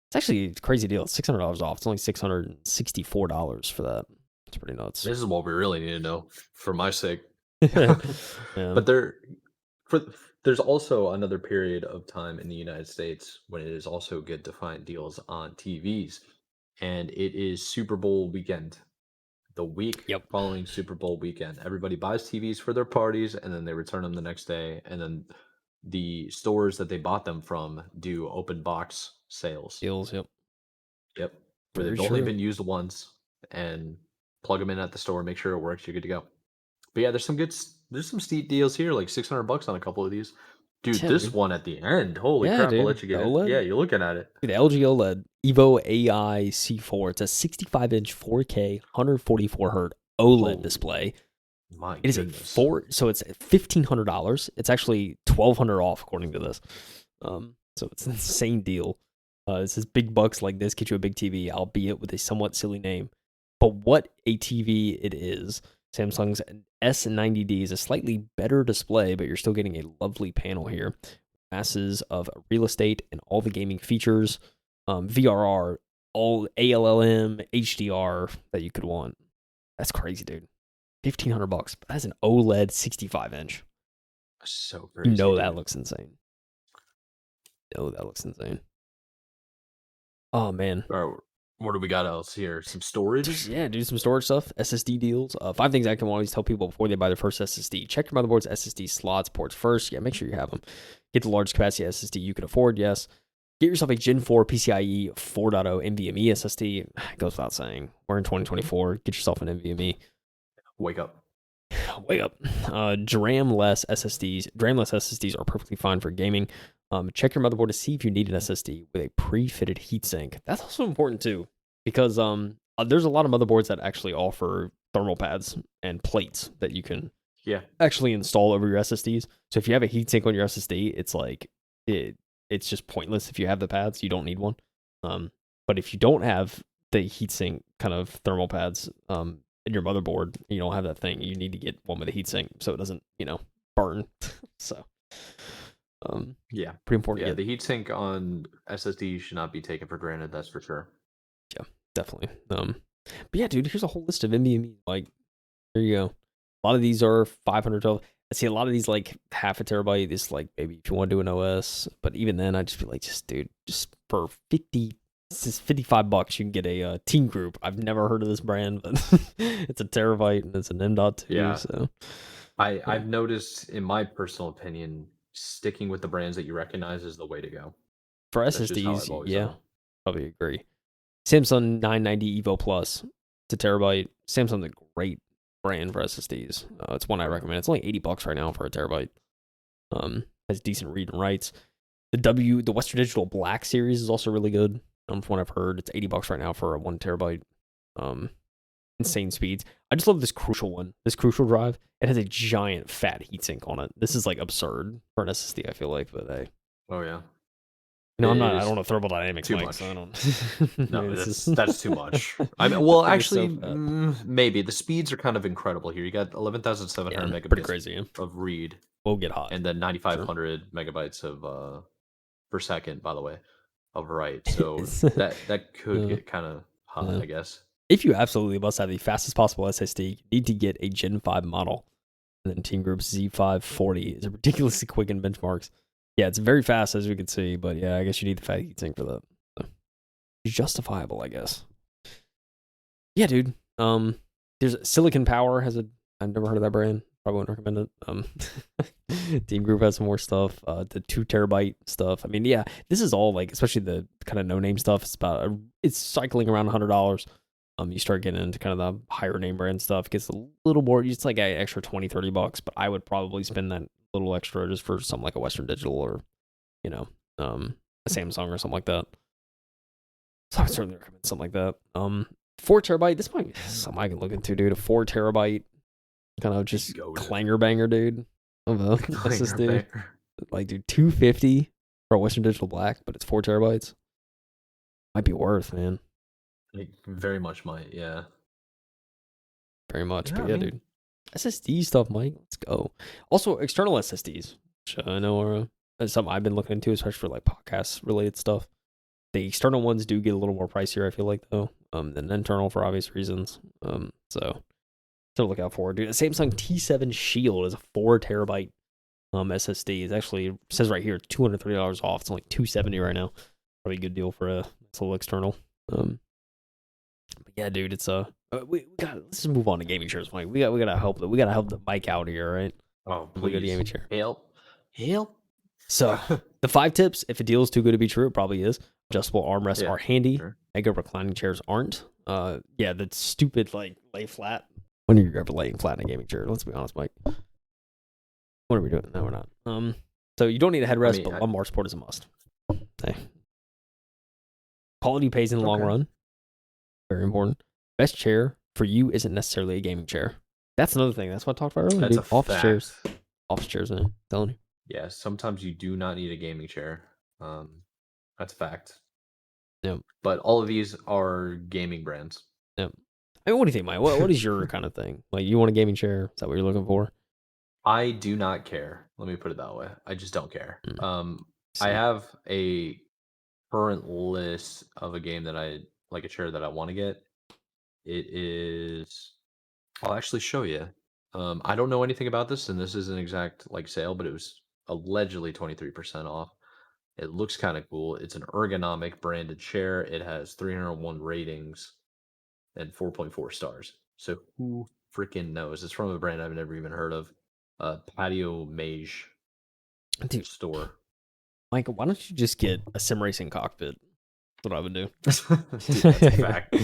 It's actually a crazy deal. It's $600 off. It's only $664 for that. It's pretty nuts. This is what we really need to know for my sake. Yeah. But there's also another period of time in the United States when it is also good to find deals on TVs, and it is Super Bowl weekend. The week following Super Bowl weekend, everybody buys TVs for their parties, and then they return them the next day, and then the stores that they bought them from do open box sales. Deals, yep. Where they've only been used once, and plug them in at the store, make sure it works, you're good to go. But yeah, there's some steep deals here, like $600 on a couple of these. Dude, this one at the end, holy crap! Dude. I'll let you get it. Yeah, you're looking at it. Dude, the LG OLED Evo AI C4. It's a 65-inch 4K 144 hertz OLED display. My goodness. It is so it's $1,500. It's actually $1,200 off according to this. So it's an insane deal. It says big bucks like this get you a big TV, albeit with a somewhat silly name. But what a TV it is! Samsung's S90D is a slightly better display, but you're still getting a lovely panel here. Masses of real estate and all the gaming features, VRR, all ALLM, HDR that you could want. That's crazy, dude. $1,500, but that's an OLED 65-inch. So crazy. You know that looks insane. Oh man. All right, what do we got else here? Some storage? Yeah, do some storage stuff. SSD deals. 5 things I can always tell people before they buy their first SSD. Check your motherboard's SSD slots, ports first. Yeah, make sure you have them. Get the largest capacity SSD you can afford, yes. Get yourself a Gen 4 PCIe 4.0 NVMe SSD. It goes without saying. We're in 2024. Get yourself an NVMe. Wake up. DRAM-less SSDs. DRAM-less SSDs are perfectly fine for gaming. Check your motherboard to see if you need an SSD with a pre-fitted heatsink. That's also important too, because there's a lot of motherboards that actually offer thermal pads and plates that you can Yeah. actually install over your SSDs. So if you have a heatsink on your SSD, it's like it's just pointless. If you have the pads, you don't need one. But if you don't have the heatsink kind of thermal pads in your motherboard, you don't have that thing. You need to get one with a heatsink so it doesn't burn. So Yeah. pretty important. Yeah, To get. the heatsink on SSD should not be taken for granted. That's for sure. Yeah, definitely. But yeah, dude, here's a whole list of NVMe. Like, there you go. A lot of these are 512. I see a lot of these like half a terabyte is like maybe if you want to do an OS, but even then I'd just be like, dude, just for $55 you can get a Team Group. I've never heard of this brand, but it's a terabyte and it's an M.2. Yeah. So I've noticed, in my personal opinion, sticking with the brands that you recognize is the way to go. for That's just how I've SSDs, always yeah, done it. probably agree. Samsung 990 Evo Plus, it's a terabyte. Samsung's a great brand for SSDs. It's one I recommend. It's only $80 right now for a terabyte. Has decent read and writes. The Western Digital Black series is also really good. From what I've heard, it's $80 right now for a 1 terabyte. Insane speeds. I just love this Crucial one. This Crucial drive. It has a giant fat heatsink on it. This is like absurd for an SSD. I feel like, but hey, Oh yeah. I'm not. I don't know thermodynamics, too Mike, much. so I don't. No, that's too much. I mean, well, I think it's so actually, fat. maybe the speeds are kind of incredible here. You got 11,700 Yeah, megabits pretty crazy. Yeah. of read, We'll get hot. and then 9,500 megabytes of per second, by the way, of write. So that could get kind of hot, I guess. If you absolutely must have the fastest possible SSD, you need to get a Gen 5 model. And then Team Group's Z540 is ridiculously quick in benchmarks. Yeah, it's very fast, as we can see, but yeah, I guess you need the fat heatsink for that. So, it's justifiable, I guess. Yeah, dude. There's Silicon Power I've never heard of that brand. Probably wouldn't recommend it. Team Group has some more stuff. The 2 terabyte stuff. I mean, yeah, this is all like, especially the kind of no name stuff. It's cycling around $100. You start getting into kind of the higher name brand stuff. It gets a little more. It's like an extra $20-$30, but I would probably spend that little extra just for something like a Western Digital or a Samsung or something like that. So I would certainly recommend something like that. 4 terabyte. This might be something I can look into, dude. A 4 terabyte kind of just clanger banger, dude. Of a SSD. Like, dude, $250 for a Western Digital Black, but it's 4 terabytes. Might be worth, man. It very much might, yeah. Very much, but yeah, dude. SSD stuff, Mike. Let's go. Also, external SSDs, which I know are something I've been looking into, especially for like podcast related stuff. The external ones do get a little more pricier, I feel like, though, than internal for obvious reasons. So to look out for, dude. A Samsung T7 Shield is a 4 terabyte SSD. It actually says right here $230 off. It's only $270 right now. Probably a good deal for a little external. But yeah, dude, it's let's just move on to gaming chairs, Mike. We gotta help the mic out here, right? Oh, please. We got a gaming chair. Help. So the 5 tips, if a deal is too good to be true, it probably is. Adjustable armrests are handy. Sure. Mega reclining chairs aren't. Yeah, that stupid like lay flat. When are you ever laying flat in a gaming chair? Let's be honest, Mike. What are we doing? No, we're not. So you don't need a headrest, but lumbar support is a must. Hey. Quality pays in the long run. Very important. Best chair for you isn't necessarily a gaming chair. That's another thing. That's what I talked about earlier. That's office chairs. Office chairs, man. I'm telling you. Yeah, sometimes you do not need a gaming chair. That's a fact. Yep. But all of these are gaming brands. Yep. I mean, what do you think, Mike? What is your kind of thing? Like, you want a gaming chair? Is that what you're looking for? I do not care. Let me put it that way. I just don't care. I have a current list of a game that I like, a chair that I want to get. It is. I'll actually show you. I don't know anything about this, and this is an exact like sale, but it was allegedly 23% off. It looks kind of cool. It's an ergonomic branded chair. It has 301 ratings and 4.4 stars. So who freaking knows? It's from a brand I've never even heard of. Patio Mage store. Mike, why don't you just get a sim racing cockpit? That's what I would do. Dude, that's a fact.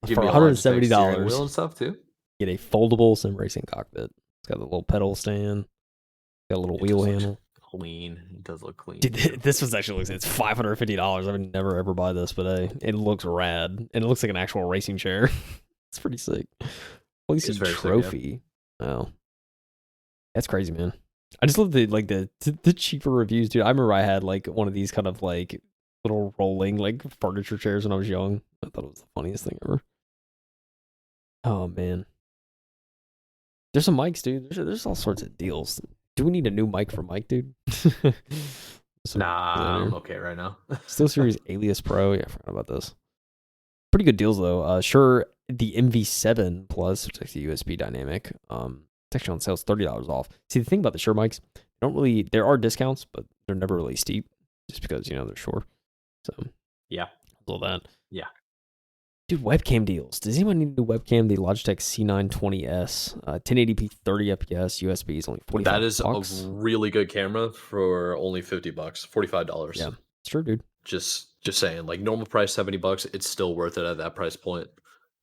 For $170 wheel and stuff too. Get a foldable sim racing cockpit. It's got a little pedal stand. Got a little wheel handle. Clean. It does look clean. Dude, this was actually looks. It's $550. I would never ever buy this, but it looks rad, and it looks like an actual racing chair. It's pretty sick. Well, you see trophy. Sick, yeah. Oh, That's crazy, man. I just love the cheaper reviews, dude. I remember I had like one of these kind of like little rolling like furniture chairs when I was young. I thought it was the funniest thing ever. Oh man, there's some mics, dude. There's all sorts of deals. Do we need a new mic for Mike, dude? Nah, I'm okay right now. Still Series Alias Pro. Yeah, I forgot about this. Pretty good deals though. Sure, the MV7 Plus, which is actually USB dynamic. It's actually on sale. It's $30 off. See, the thing about the Shure mics, there are discounts, but they're never really steep, just because they're Shure. So yeah, all that. Yeah. Dude, webcam deals. Does anyone need a new webcam? The Logitech C920S, 1080p, 30 FPS, USB is only $45. That is a really good camera for only $50, $45. Yeah, sure, dude. Just saying, like normal price $70, it's still worth it at that price point.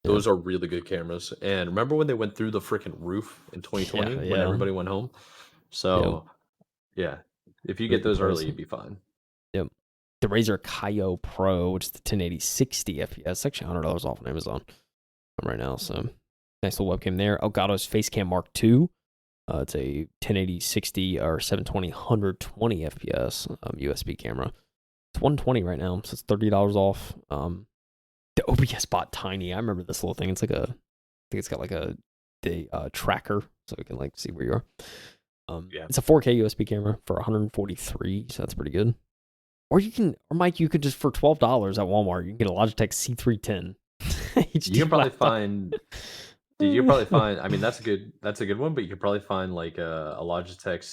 Those are really good cameras. And remember when they went through the freaking roof in 2020 when everybody went home? So yeah, if you get those early, you'd be fine. Yep. The Razer Kaio Pro, which is the 1080 60 FPS, it's actually $100 off on Amazon right now. So nice little webcam there. Elgato's Facecam Mark II. It's a 1080 60 or 720 120 FPS USB camera. It's $120 right now, so it's $30 off. The OBS Bot Tiny. I remember this little thing. It's like I think it's got like the tracker, so we can like see where you are. It's a 4K USB camera for $143, so that's pretty good. Or Mike, you could just for $12 at Walmart, you can get a Logitech C310. You can probably find. Dude, you can probably find. I mean, that's a good one, but you could probably find like a Logitech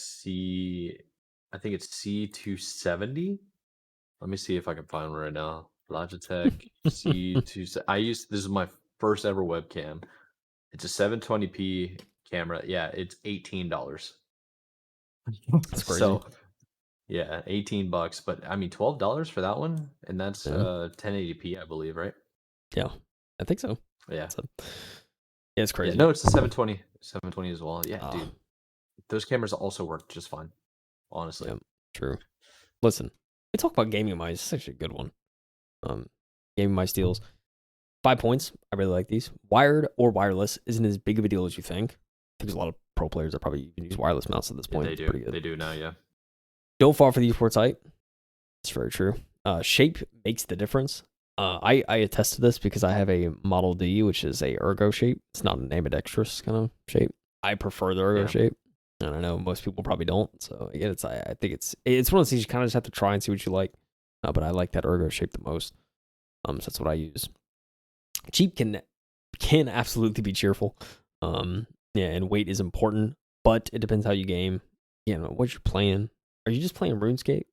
I think it's C270. Let me see if I can find one right now. Logitech C270. This is my first ever webcam. It's a 720p camera. Yeah, it's $18. That's crazy. So yeah, $18. But I mean, $12 for that one, and that's 1080p, I believe, right? Yeah, I think so. Yeah, it's crazy. Yeah, no, it's the 720 as well. Yeah, dude, those cameras also work just fine. Honestly, true. Listen, we talk about gaming mice. It's actually a good one. Gaming mice deals. 5 points. I really like these. Wired or wireless isn't as big of a deal as you think. I think there's a lot of pro players that probably even use wireless mouse at this point. They do. Pretty good. They do now, yeah. Don't fall for the esports hype. It's very true. Shape makes the difference. I attest to this because I have a Model D, which is a ergo shape. It's not an ambidextrous kind of shape. I prefer the ergo shape. I don't know. Most people probably don't. So again, I think it's one of those things you kind of just have to try and see what you like. But I like that ergo shape the most. So that's what I use. Cheap can absolutely be cheerful. And weight is important, but it depends how you game. What you're playing. Are you just playing RuneScape?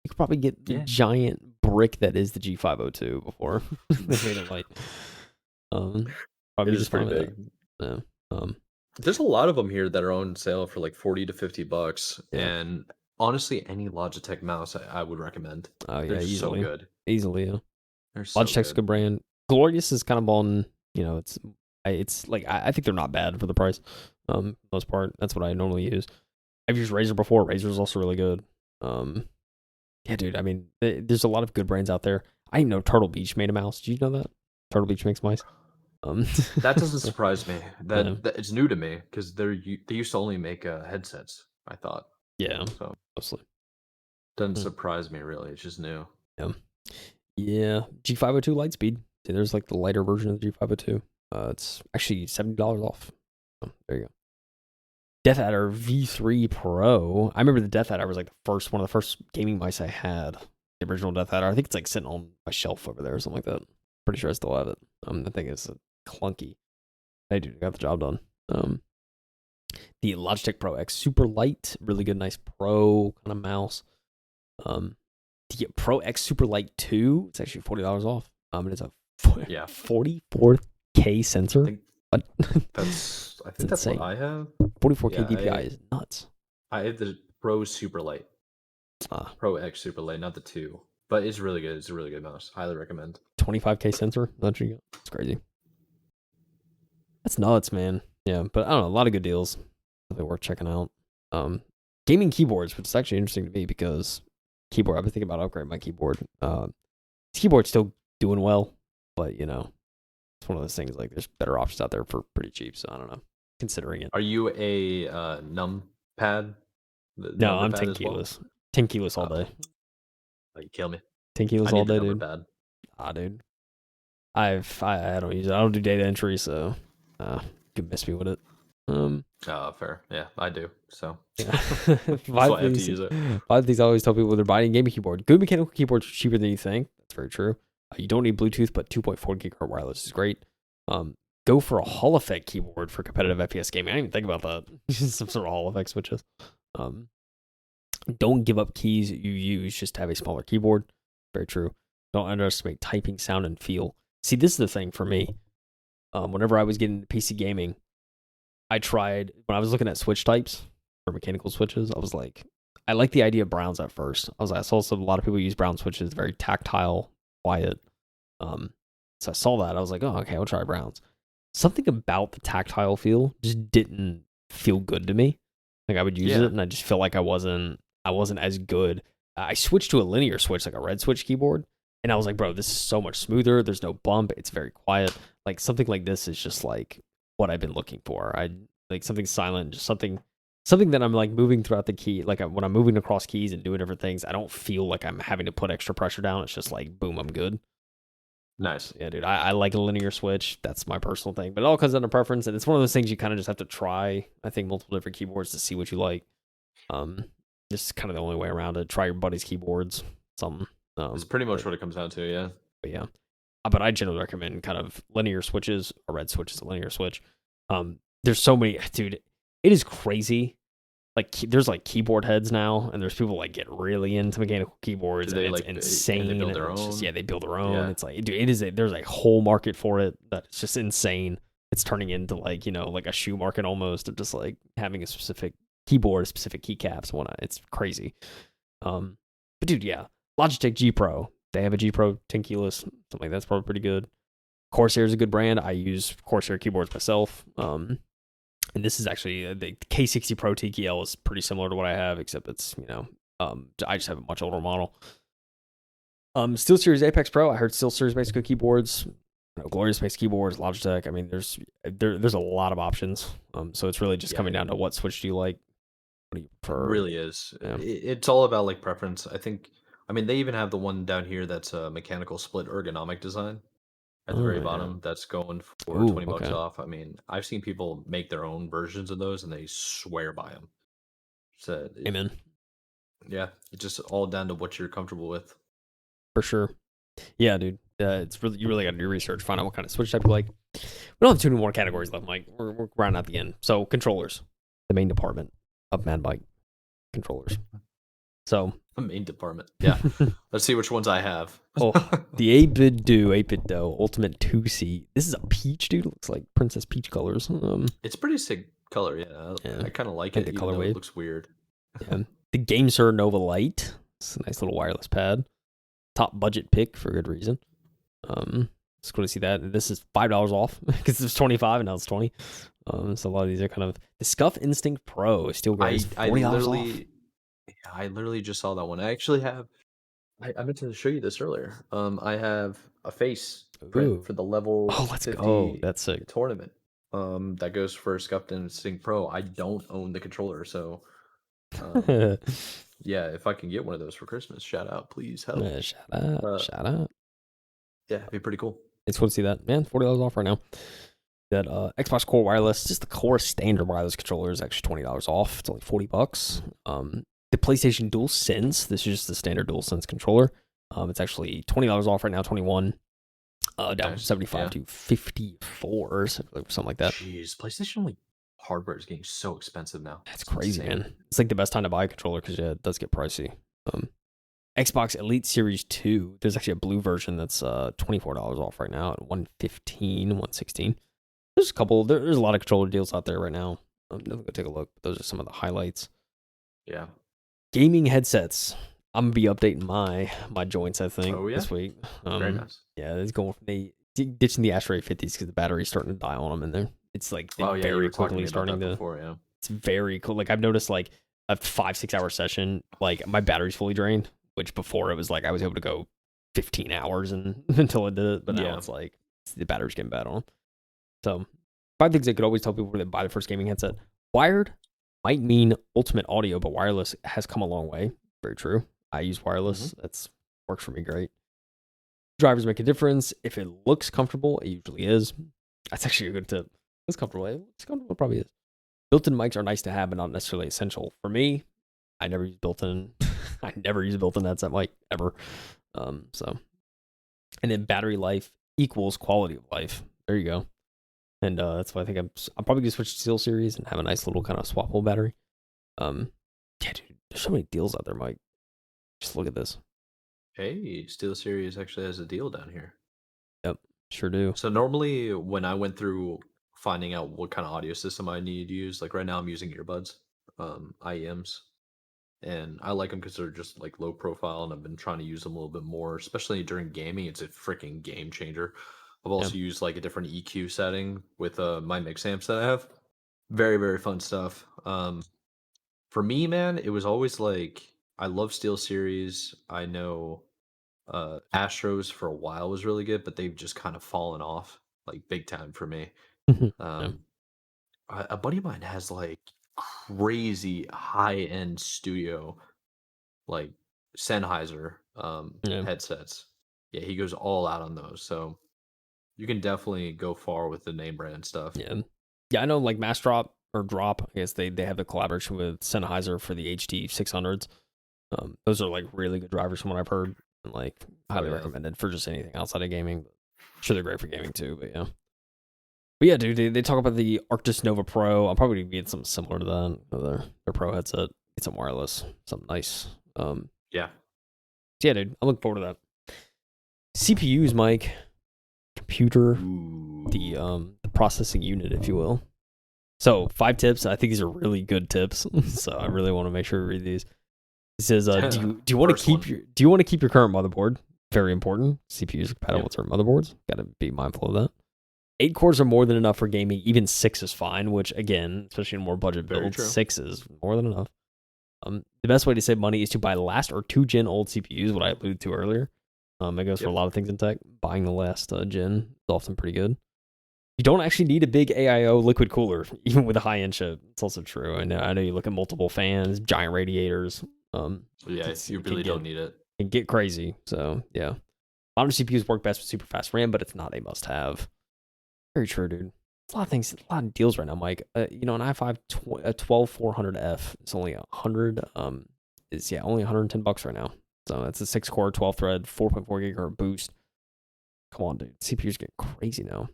You could probably get the giant brick that is the G502 before they made it light. Probably just pretty big. Yeah. There's a lot of them here that are on sale for like $40 to $50, and honestly, any Logitech mouse I would recommend. Oh yeah, they're easily. So good. Easily, yeah. Logitech's a good brand. Glorious is kind of on. It's like I think they're not bad for the price. Most part, that's what I normally use. I've used Razer before. Razer's also really good. Yeah, dude. I mean, there's a lot of good brands out there. I didn't know Turtle Beach made a mouse. Did you know that Turtle Beach makes mice? That doesn't surprise me. That it's new to me because they used to only make headsets. I thought. Yeah. So mostly. Doesn't surprise me really. It's just new. Yeah. Yeah. G502 Lightspeed. See, there's like the lighter version of the G502. It's actually $70 off. Oh, there you go. Death Adder V3 Pro. I remember the Death Adder was like one of the first gaming mice I had. The original Death Adder. I think it's like sitting on my shelf over there or something like that. Pretty sure I still have it. I think it's clunky. Hey, dude, got the job done. The Logitech Pro X Super Light, really good, nice Pro kind of mouse. The Pro X Super Light 2, it's actually $40 off. And it's a 44K sensor. I think that's what I have. 44K DPI is nuts. I have the Pro Super Light. Pro X Super Light, not the 2. But it's really good. It's a really good mouse. Highly recommend. 25K sensor. It's crazy. That's nuts, man. Yeah, but I don't know. A lot of good deals. They're worth checking out. Gaming keyboards, which is actually interesting to me because I've been thinking about upgrading my keyboard. This keyboard's still doing well, but it's one of those things like there's better options out there for pretty cheap. So I don't know. Considering it. Are you a num pad? The No, number I'm pad 10 as well? keyless. 10 keyless all Oh, day. oh, you kill me. 10 I keyless all need the day, number dude. pad. Ah, dude. I don't use it. I don't do data entry, so you can miss me with it. Oh, fair. Yeah, I do. So Yeah. that's why I have to use it. Five things I always tell people when they're buying a gaming keyboard. Good mechanical keyboards are cheaper than you think. That's very true. You don't need Bluetooth, but 2.4 gigahertz wireless is great. Go for a Hall effect keyboard for competitive FPS gaming. I didn't even think about that. Some sort of Hall effect switches. Don't give up keys you use just to have a smaller keyboard. Very true. Don't underestimate typing sound and feel. See, this is the thing for me. Whenever I was getting into PC gaming, I tried, when I was looking at switch types for mechanical switches, I was like, I like the idea of browns at first. I was like, I saw a lot of people use brown switches, very tactile, quiet. So I saw that. I was like, oh, okay, I'll try browns. Something about the tactile feel just didn't feel good to me. Like I would use it and I just felt like I wasn't as good. I switched to a linear switch, like a red switch keyboard, and I was like, bro, this is so much smoother. There's no bump. It's very quiet. Like something like this is just like what I've been looking for. I like something silent, just something that I'm like moving throughout the key. Like when I'm moving across keys and doing different things, I don't feel like I'm having to put extra pressure down. It's just like, boom, I'm good. Nice. Yeah, dude. I like a linear switch. That's my personal thing. But it all comes down to preference, and it's one of those things you kind of just have to try, I think, multiple different keyboards to see what you like. This is kind of the only way around it. Try your buddy's keyboards. Something. It's pretty much what it comes down to, yeah. But yeah. But I generally recommend kind of linear switches. A red switch is a linear switch. There's so many, dude. It is crazy. Like there's like keyboard heads now, and there's people like get really into mechanical keyboards, and it's insane. And they build their own. Just, they build their own. Yeah. It's like, dude, there's a whole market for it that's just insane. It's turning into like like a shoe market almost of just like having a specific keyboard, specific keycaps, and whatnot. It's crazy. But dude, yeah, Logitech G Pro. They have a G Pro 10 keyless, something like that's probably pretty good. Corsair is a good brand. I use Corsair keyboards myself. And this is actually the K60 Pro TKL is pretty similar to what I have, except it's I just have a much older model. SteelSeries Apex Pro. I heard SteelSeries makes good keyboards. Glorious makes keyboards. Logitech. I mean, there's a lot of options. So it's really just coming down to what switch do you like. What do you prefer? It really is. Yeah. It's all about like preference. I think. I mean, they even have the one down here that's a mechanical split ergonomic design. At the very bottom, that's going for $20 off. I mean, I've seen people make their own versions of those, and they swear by them. So, amen. Yeah, it's just all down to what you're comfortable with. For sure. Yeah, dude. It's really you really got to do research, find out what kind of switch type you like. We don't have too many more categories left, Mike. We're rounding out the end. So controllers, the main department of MadMike controllers. So the main department. Yeah. Let's see which ones I have. The 8-bit Do Ultimate 2-seat. This is a peach, dude. It looks like Princess Peach colors. It's pretty sick color, yeah. I kind of like it, the even color though wave. It looks weird. Yeah. The GameSir Nova Lite. It's a nice little wireless pad. Top budget pick for good reason. It's cool to see that. This is $5 off because it was 25 and now it's 20. So a lot of these are kind of the Scuff Instinct Pro. Steel Grace, $40 off. I literally just saw that one. I actually have. I meant to show you this earlier. I have a face print for the level 50 That's sick. tournament. That goes for Scuffed Instinct Pro. I don't own the controller, so yeah, if I can get one of those for Christmas, shout out, please help. Shout out. Yeah, it'd be pretty cool. It's cool to see that, man. $40 off right now. That Xbox Core Wireless, just the core standard wireless controller is actually $20 off. It's only $40. The PlayStation DualSense, this is just the standard DualSense controller. It's actually $20 off right now, 21 down from 75 to 54, something like that. Jeez, PlayStation hardware is getting so expensive now. That's crazy, man. It's like the best time to buy a controller because it does get pricey. Xbox Elite Series 2, there's actually a blue version that's $24 off right now at $115, $116. There's a lot of controller deals out there right now. Go take a look. Those are some of the highlights. Yeah. Gaming headsets. I'm gonna be updating my joints, I think, this week. Very nice. Yeah, it's going from ditching the Astro 850s because the battery's starting to die on them, and it's like very quickly starting to. It's very cool. Like I've noticed, like a 5-6 hour session, like my battery's fully drained. Which before it was like I was able to go 15 hours until it did it, but now it's like the battery's getting bad on them. So 5 things I could always tell people when they buy the first gaming headset: wired, might mean ultimate audio, but wireless has come a long way. Very true. I use wireless. That's works for me great. Drivers make a difference. If it looks comfortable, it usually is. That's actually a good tip. It's comfortable. It's comfortable. It probably is. Built-in mics are nice to have, but not necessarily essential. For me, I never use built-in. I never use a built-in headset mic ever. So, and then battery life equals quality of life. There you go. And that's why I think I'm probably gonna switch to SteelSeries and have a nice little kind of swappable battery. Yeah, dude, there's so many deals out there, Mike. Just look at this. Hey, SteelSeries actually has a deal down here. Yep, sure do. So normally when I went through finding out what kind of audio system I need to use, like right now I'm using earbuds, IEMs, and I like them because they're just like low profile, and I've been trying to use them a little bit more, especially during gaming. It's a freaking game changer. I've also used like a different EQ setting with my mix amps that I have. Very, very fun stuff. For me, man, it was always like I love SteelSeries. I know Astros for a while was really good, but they've just kind of fallen off like big time for me. Yeah. A buddy of mine has like crazy high end studio like Sennheiser Yeah. headsets. Yeah, he goes all out on those. So you can definitely go far with the name brand stuff. Yeah. Yeah, I know like Mass Drop or Drop, I guess they have a collaboration with Sennheiser for the HD 600s. Those are like really good drivers from what I've heard, and like highly recommended for just anything outside of gaming. But I'm sure they're great for gaming too, but yeah. But yeah, dude, they talk about the Arctis Nova Pro. I'm probably gonna get something similar to that. Their Pro headset. Get some wireless, something nice. Yeah. Yeah, dude, I'm looking forward to that. CPUs, Mike. Computer, the processing unit, if you will. So 5 tips. I think these are really good tips. So I really want to make sure we read these. It says, do you want to keep your current motherboard? Very important. CPUs are compatible with certain motherboards. Got to be mindful of that. 8 cores are more than enough for gaming. Even 6 is fine. Which again, especially in more budget builds, 6 is more than enough. The best way to save money is to buy last or 2 gen old CPUs. What I alluded to earlier. It goes for a lot of things in tech. Buying the last gen is often pretty good. You don't actually need a big AIO liquid cooler, even with a high-end chip. It's also true. I know you look at multiple fans, giant radiators. You really don't need it. It get crazy. So, yeah. Modern CPUs work best with super fast RAM, but it's not a must-have. Very true, dude. A lot of things, a lot of deals right now, Mike. An i5 12400F is only 100. Only $110 right now. So that's a 6-core, 12-thread, 4.4 gigahertz boost. Come on, dude. CPUs get crazy now.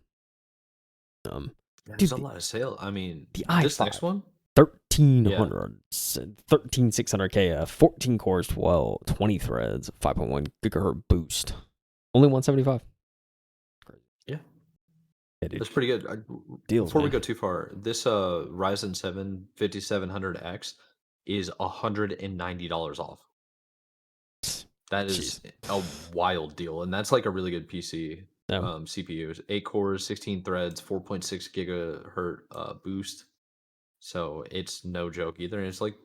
There's a lot of sale. I mean, the this i5, next one, 13600 KF, 14 cores, 20 threads, 5.1 gigahertz boost. Only 175. Yeah, dude. That's pretty good. Deals, before we go too far, this Ryzen 7 5700X is $190 off. That is a wild deal, and that's like a really good PC CPU. 8 cores, 16 threads, 4.6 gigahertz boost. So it's no joke either. And it's like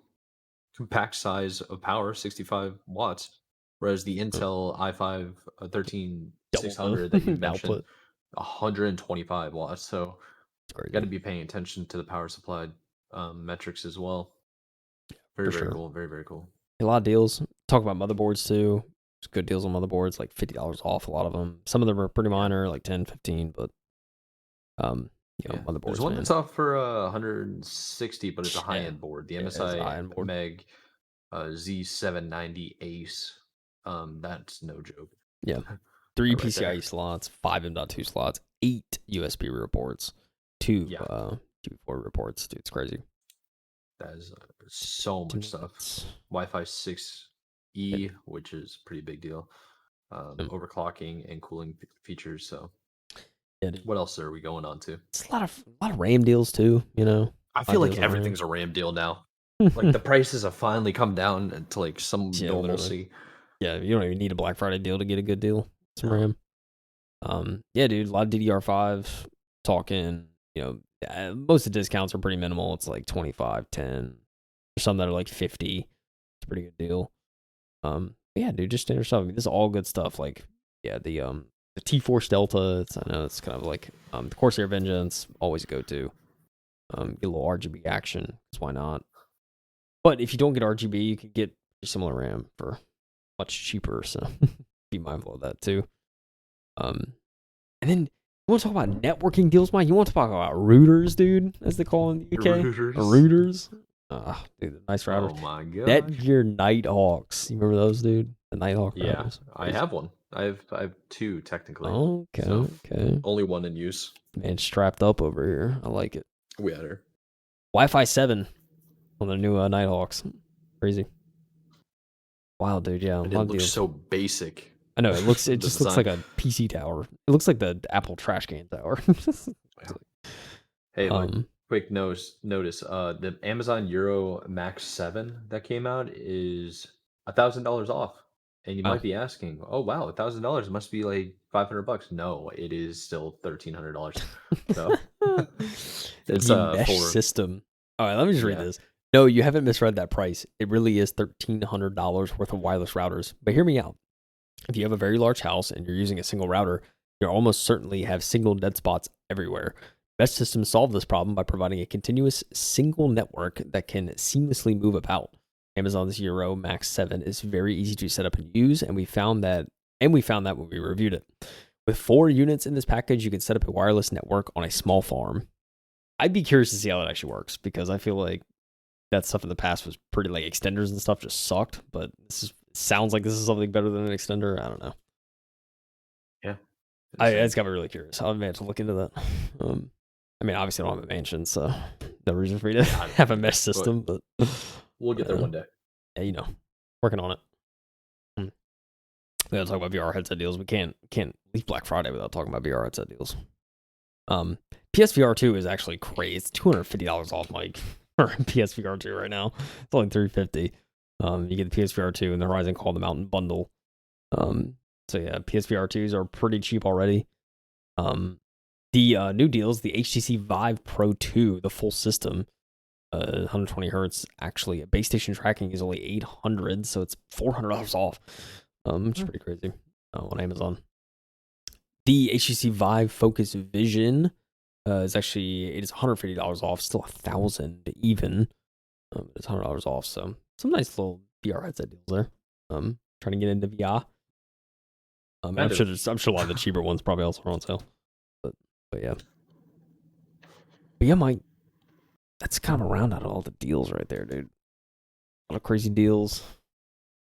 compact size of power, 65 watts. Whereas the Intel i5 13600 that you mentioned, 125 watts. So you got to be paying attention to the power supply metrics as well. Very cool. Very, very cool. A lot of deals. Talk about motherboards too. There's good deals on motherboards, like $50 off a lot of them. Some of them are pretty minor, like 10, 15, but motherboards. There's one that's off for 160, but it's a high-end board. The MSI Meg Z790 Ace. That's no joke. Yeah. 3 PCIe slots, 5 M.2 slots, 8 USB rear ports, 2 2.4 rear ports. Dude, it's crazy. That is so much stuff. Wi-Fi 6E, which is a pretty big deal. Overclocking and cooling features. So, what else are we going on to? It's a lot of RAM deals too. I feel like everything's a RAM deal now. Like the prices have finally come down to like some normalcy. Yeah, you don't even need a Black Friday deal to get a good deal. Some RAM. Dude, a lot of DDR5 talking. Most of the discounts are pretty minimal. It's like 25, 10. There's some that are like 50. It's a pretty good deal. Dude, just standard stuff. I mean, this is all good stuff. Like, the T-Force Delta. I know it's kind of like the Corsair Vengeance. Always go to. Get a little RGB action. Why not? But if you don't get RGB, you can get a similar RAM for much cheaper. So be mindful of that too. And then you want to talk about networking deals, Mike? You want to talk about routers, dude, as they call in the UK? Routers. Dude, nice routers. Oh my god. Netgear Nighthawks. You remember those, dude? The Nighthawk routers. I have one. I have two technically. Okay, so okay. Only one in use. Man, strapped up over here. I like it. We had her. Wi-Fi 7 on the new Nighthawks. Crazy. Wow, dude. Yeah, it looks so basic. I know, it just looks like a PC tower. It looks like the Apple trash can tower. Hey, quick notice, the Amazon Euro Max 7 that came out is $1,000 off. And you might be asking, oh wow, $1,000 must be like $500. No, it is still $1,300. So it's a mesh system. All right, let me just read this. No, you haven't misread that price. It really is $1,300 worth of wireless routers. But hear me out. If you have a very large house and you're using a single router, you'll almost certainly have single dead spots everywhere. Mesh systems solve this problem by providing a continuous single network that can seamlessly move about. Amazon's Euro Max 7 is very easy to set up and use, and we found that when we reviewed it. With 4 units in this package, you can set up a wireless network on a small farm. I'd be curious to see how it actually works, because I feel like that stuff in the past was pretty, like, extenders and stuff just sucked, but sounds like this is something better than an extender. I don't know. Yeah. It's got me really curious. I'll have to look into that. I mean, obviously I don't have a mansion, so no reason for me to have a mesh system, but we'll get there one day. Yeah, working on it. We gotta talk about VR headset deals. We can't leave Black Friday without talking about VR headset deals. PSVR 2 is actually crazy. It's $250 off, Mike, for PSVR 2 right now. It's only $350. You get the PSVR 2 and the Horizon Call the Mountain bundle. So yeah, PSVR 2s are pretty cheap already. The new deals, the HTC Vive Pro 2, the full system, 120 hertz. Actually, base station tracking is only $800, so it's $400 off. Which is pretty crazy on Amazon. The HTC Vive Focus Vision is $150 off, still $1,000 even. It's $100 off, so some nice little VR headset deals there. Trying to get into VR. I'm sure a lot of the cheaper ones probably also are on sale. But yeah. Mike, that's kind of a round out of all the deals right there, dude. A lot of crazy deals.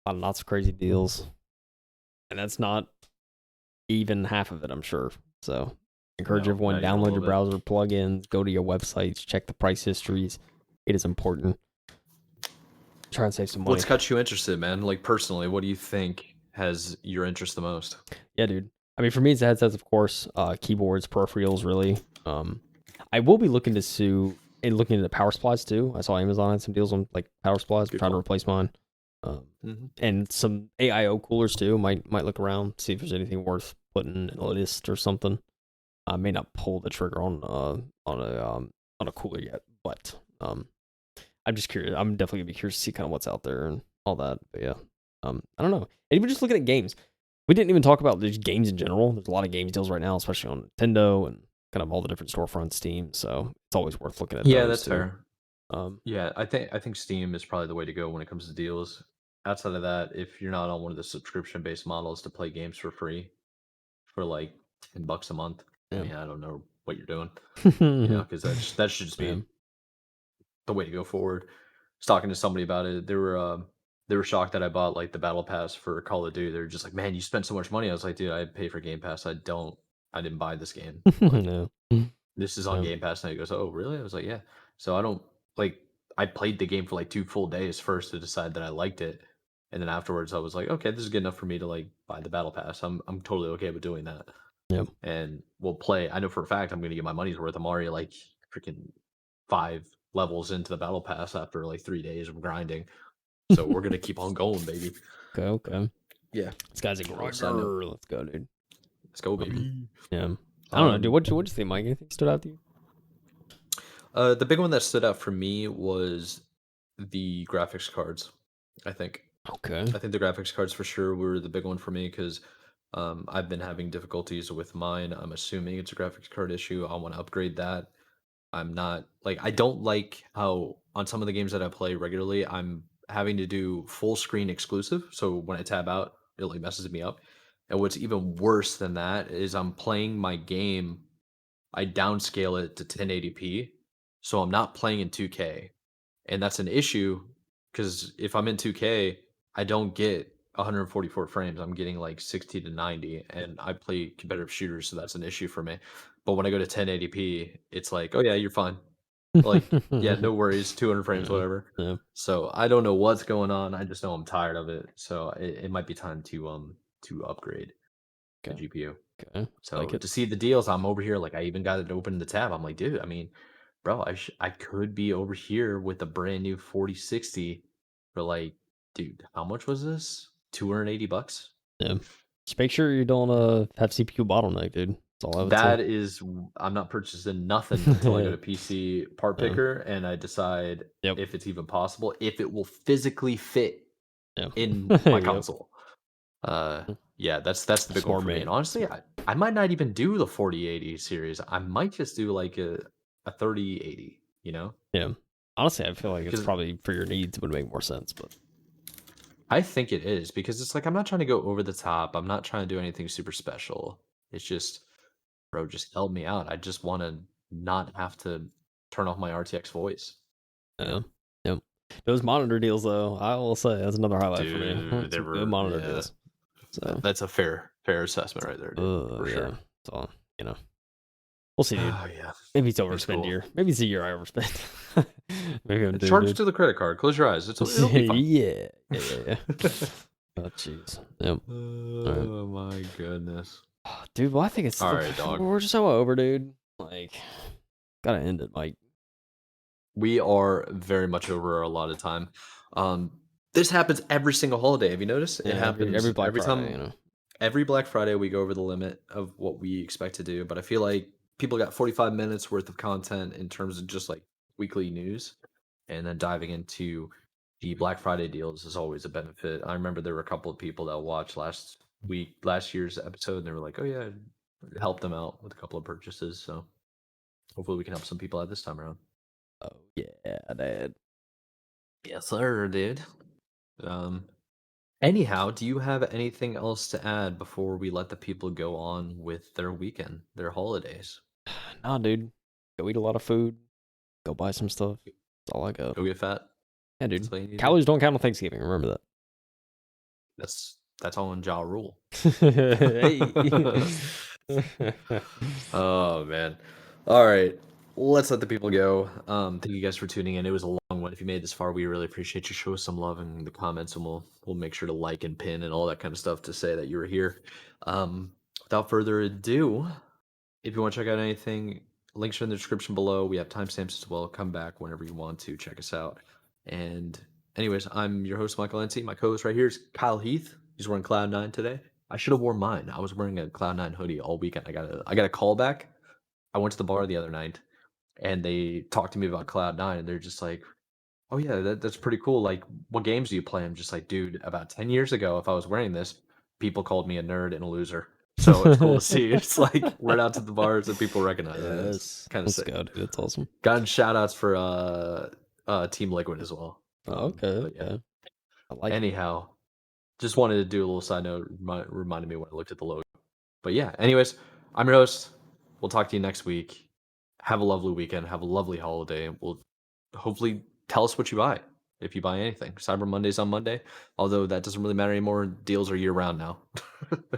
A lot of not so crazy deals. And that's not even half of it, I'm sure. So encourage everyone, download your browser plugins, go to your websites, check the price histories. It is important. Try and save some money. What's got you interested, man? Like, personally, what do you think has your interest the most? Yeah, dude. I mean, for me, it's the headsets, of course, keyboards, peripherals, really. I will be looking into the power supplies, too. I saw Amazon had some deals on, like, power supplies. I'm trying to replace mine. And some AIO coolers, too. Might look around, see if there's anything worth putting in a list or something. I may not pull the trigger on a cooler yet, but I'm just curious. I'm definitely gonna be curious to see kind of what's out there and all that. But yeah, I don't know. And even just looking at games, we didn't even talk about just games in general. There's a lot of games deals right now, especially on Nintendo and kind of all the different storefronts, Steam. So it's always worth looking at. Yeah, that's fair. Yeah, I think Steam is probably the way to go when it comes to deals. Outside of that, if you're not on one of the subscription-based models to play games for free for like $10 a month, I mean, I don't know what you're doing, because that should just be the way to go forward. I was talking to somebody about it. They were shocked that I bought like the battle pass for Call of Duty. They're just like, man, you spent so much money. I was like, dude, I pay for Game Pass. I didn't buy this game. No. This is on Game Pass. And he goes, oh, really? I was like, yeah. So I played the game for like 2 full days first to decide that I liked it. And then afterwards I was like, okay, this is good enough for me to like buy the battle pass. I'm totally okay with doing that. Yep. And we'll play. I know for a fact I'm going to get my money's worth. I'm already like freaking 5 levels into the battle pass after like 3 days of grinding. So we're going to keep on going, baby. Okay. Yeah. This guy's a grinder. Let's go, dude. Let's go, baby. Yeah. I don't know, dude. What'd you think, Mike? Anything stood out to you? The big one that stood out for me was the graphics cards, I think. Okay. I think the graphics cards for sure were the big one for me because I've been having difficulties with mine. I'm assuming it's a graphics card issue. I want to upgrade that. I'm not like I don't like how on some of the games that I play regularly, I'm having to do full screen exclusive. So when I tab out, it like messes me up. And what's even worse than that is I'm playing my game, I downscale it to 1080p. So I'm not playing in 2K. And that's an issue because if I'm in 2K, I don't get 144 frames. I'm getting like 60 to 90, and I play competitive shooters, so that's an issue for me. But when I go to 1080p, it's like, oh yeah, you're fine. Like, yeah, no worries, 200 frames, Yeah. whatever. Yeah. So I don't know what's going on. I just know I'm tired of it. So it might be time to upgrade the Okay. GPU. Okay. So Like it. to see the deals, I'm over here. Like I even got it open the tab. I'm like, dude, I mean, bro, I could be over here with a brand new 4060 for like, dude, how much was this? $280? Yeah. Just make sure you don't have CPU bottleneck, dude. That's all I would say. That is, I'm not purchasing nothing until I go to PC part Yeah. picker and I decide Yep. if it's even possible, if it will physically fit Yeah. in my Yep. console. Yeah, that's the big one Smart for me. man. And honestly, I might not even do the 4080 series. I might just do like a 3080, you know? Yeah. Honestly, I feel like it's Because probably for your needs would make more sense, but I think it is because it's like I'm not trying to go over the top. I'm not trying to do anything super special. It's just, bro, just help me out. I just want to not have to turn off my RTX voice. You yeah. know? Yep. Those monitor deals, though, I will say that's another highlight for me. Dude, they Some good were monitor deals. So, that's a fair assessment right there, dude. For yeah. sure. So, you know, we'll see, dude. Oh yeah. Maybe it's It's overspend cool. year. Maybe it's a year I overspent. Maybe I'm Charge it dude. to the credit card. Close your eyes. It'll be fine. Yeah. Oh, jeez. Yep. Oh my goodness. Dude, well, I think it's All right, dog. we're just so over, dude. Like, gotta end it, Mike. We are very much over our allotted time. This happens every single holiday. Have you noticed? Yeah, It happens every Black every Friday, time. you know. Every Black Friday, we go over the limit of what we expect to do. But I feel like people got 45 minutes worth of content in terms of just like weekly news, and then diving into the Black Friday deals is always a benefit. I remember there were a couple of people that watched last year's episode, and they were like, "Oh yeah, it helped them out with a couple of purchases." So hopefully, we can help some people out this time around. Oh yeah, Dad. Yes, sir, dude. Anyhow, do you have anything else to add before we let the people go on with their weekend, their holidays? Nah, dude. Go eat a lot of food. Go buy some stuff. That's all I got. Go get fat. Yeah, That's dude. all you need to do. Calories don't count on Thanksgiving. Remember That's all in Ja Rule. that. Hey. Oh man. All right. Let's let the people go. Thank you guys for tuning in. It was a long one. If you made it this far, we really appreciate you. Show us some love in the comments, and we'll make sure to like and pin and all that kind of stuff to say that you were here. Without further ado, if you want to check out anything, links are in the description below. We have timestamps as well. Come back whenever you want to check us out. And anyways, I'm your host, Michael NC. My co-host right here is Kyle Heath. He's wearing Cloud9 today. I should have worn mine. I was wearing a Cloud9 hoodie all weekend. I got a call back. I went to the bar the other night and they talked to me about Cloud9 and they're just like, oh yeah, that's pretty cool. Like, what games do you play? I'm just like, dude, about 10 years ago, if I was wearing this, people called me a nerd and a loser. So it's cool to see. It's like we're out to the bars and people recognize it. It's kind of sick. Let's go, dude. That's awesome. Gotten shout outs for Team Liquid as well. Okay. Yeah. Okay. I like Anyhow, just wanted to do a little side note, reminded me when I looked at the logo. But yeah, anyways, I'm your host. We'll talk to you next week. Have a lovely weekend. Have a lovely holiday. We'll hopefully tell us what you buy if you buy anything. Cyber Monday's on Monday, although that doesn't really matter anymore. Deals are year round now.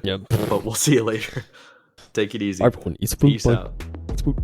Yep. But we'll see you later. Take it easy. Everyone eats food. Peace out. Eats food.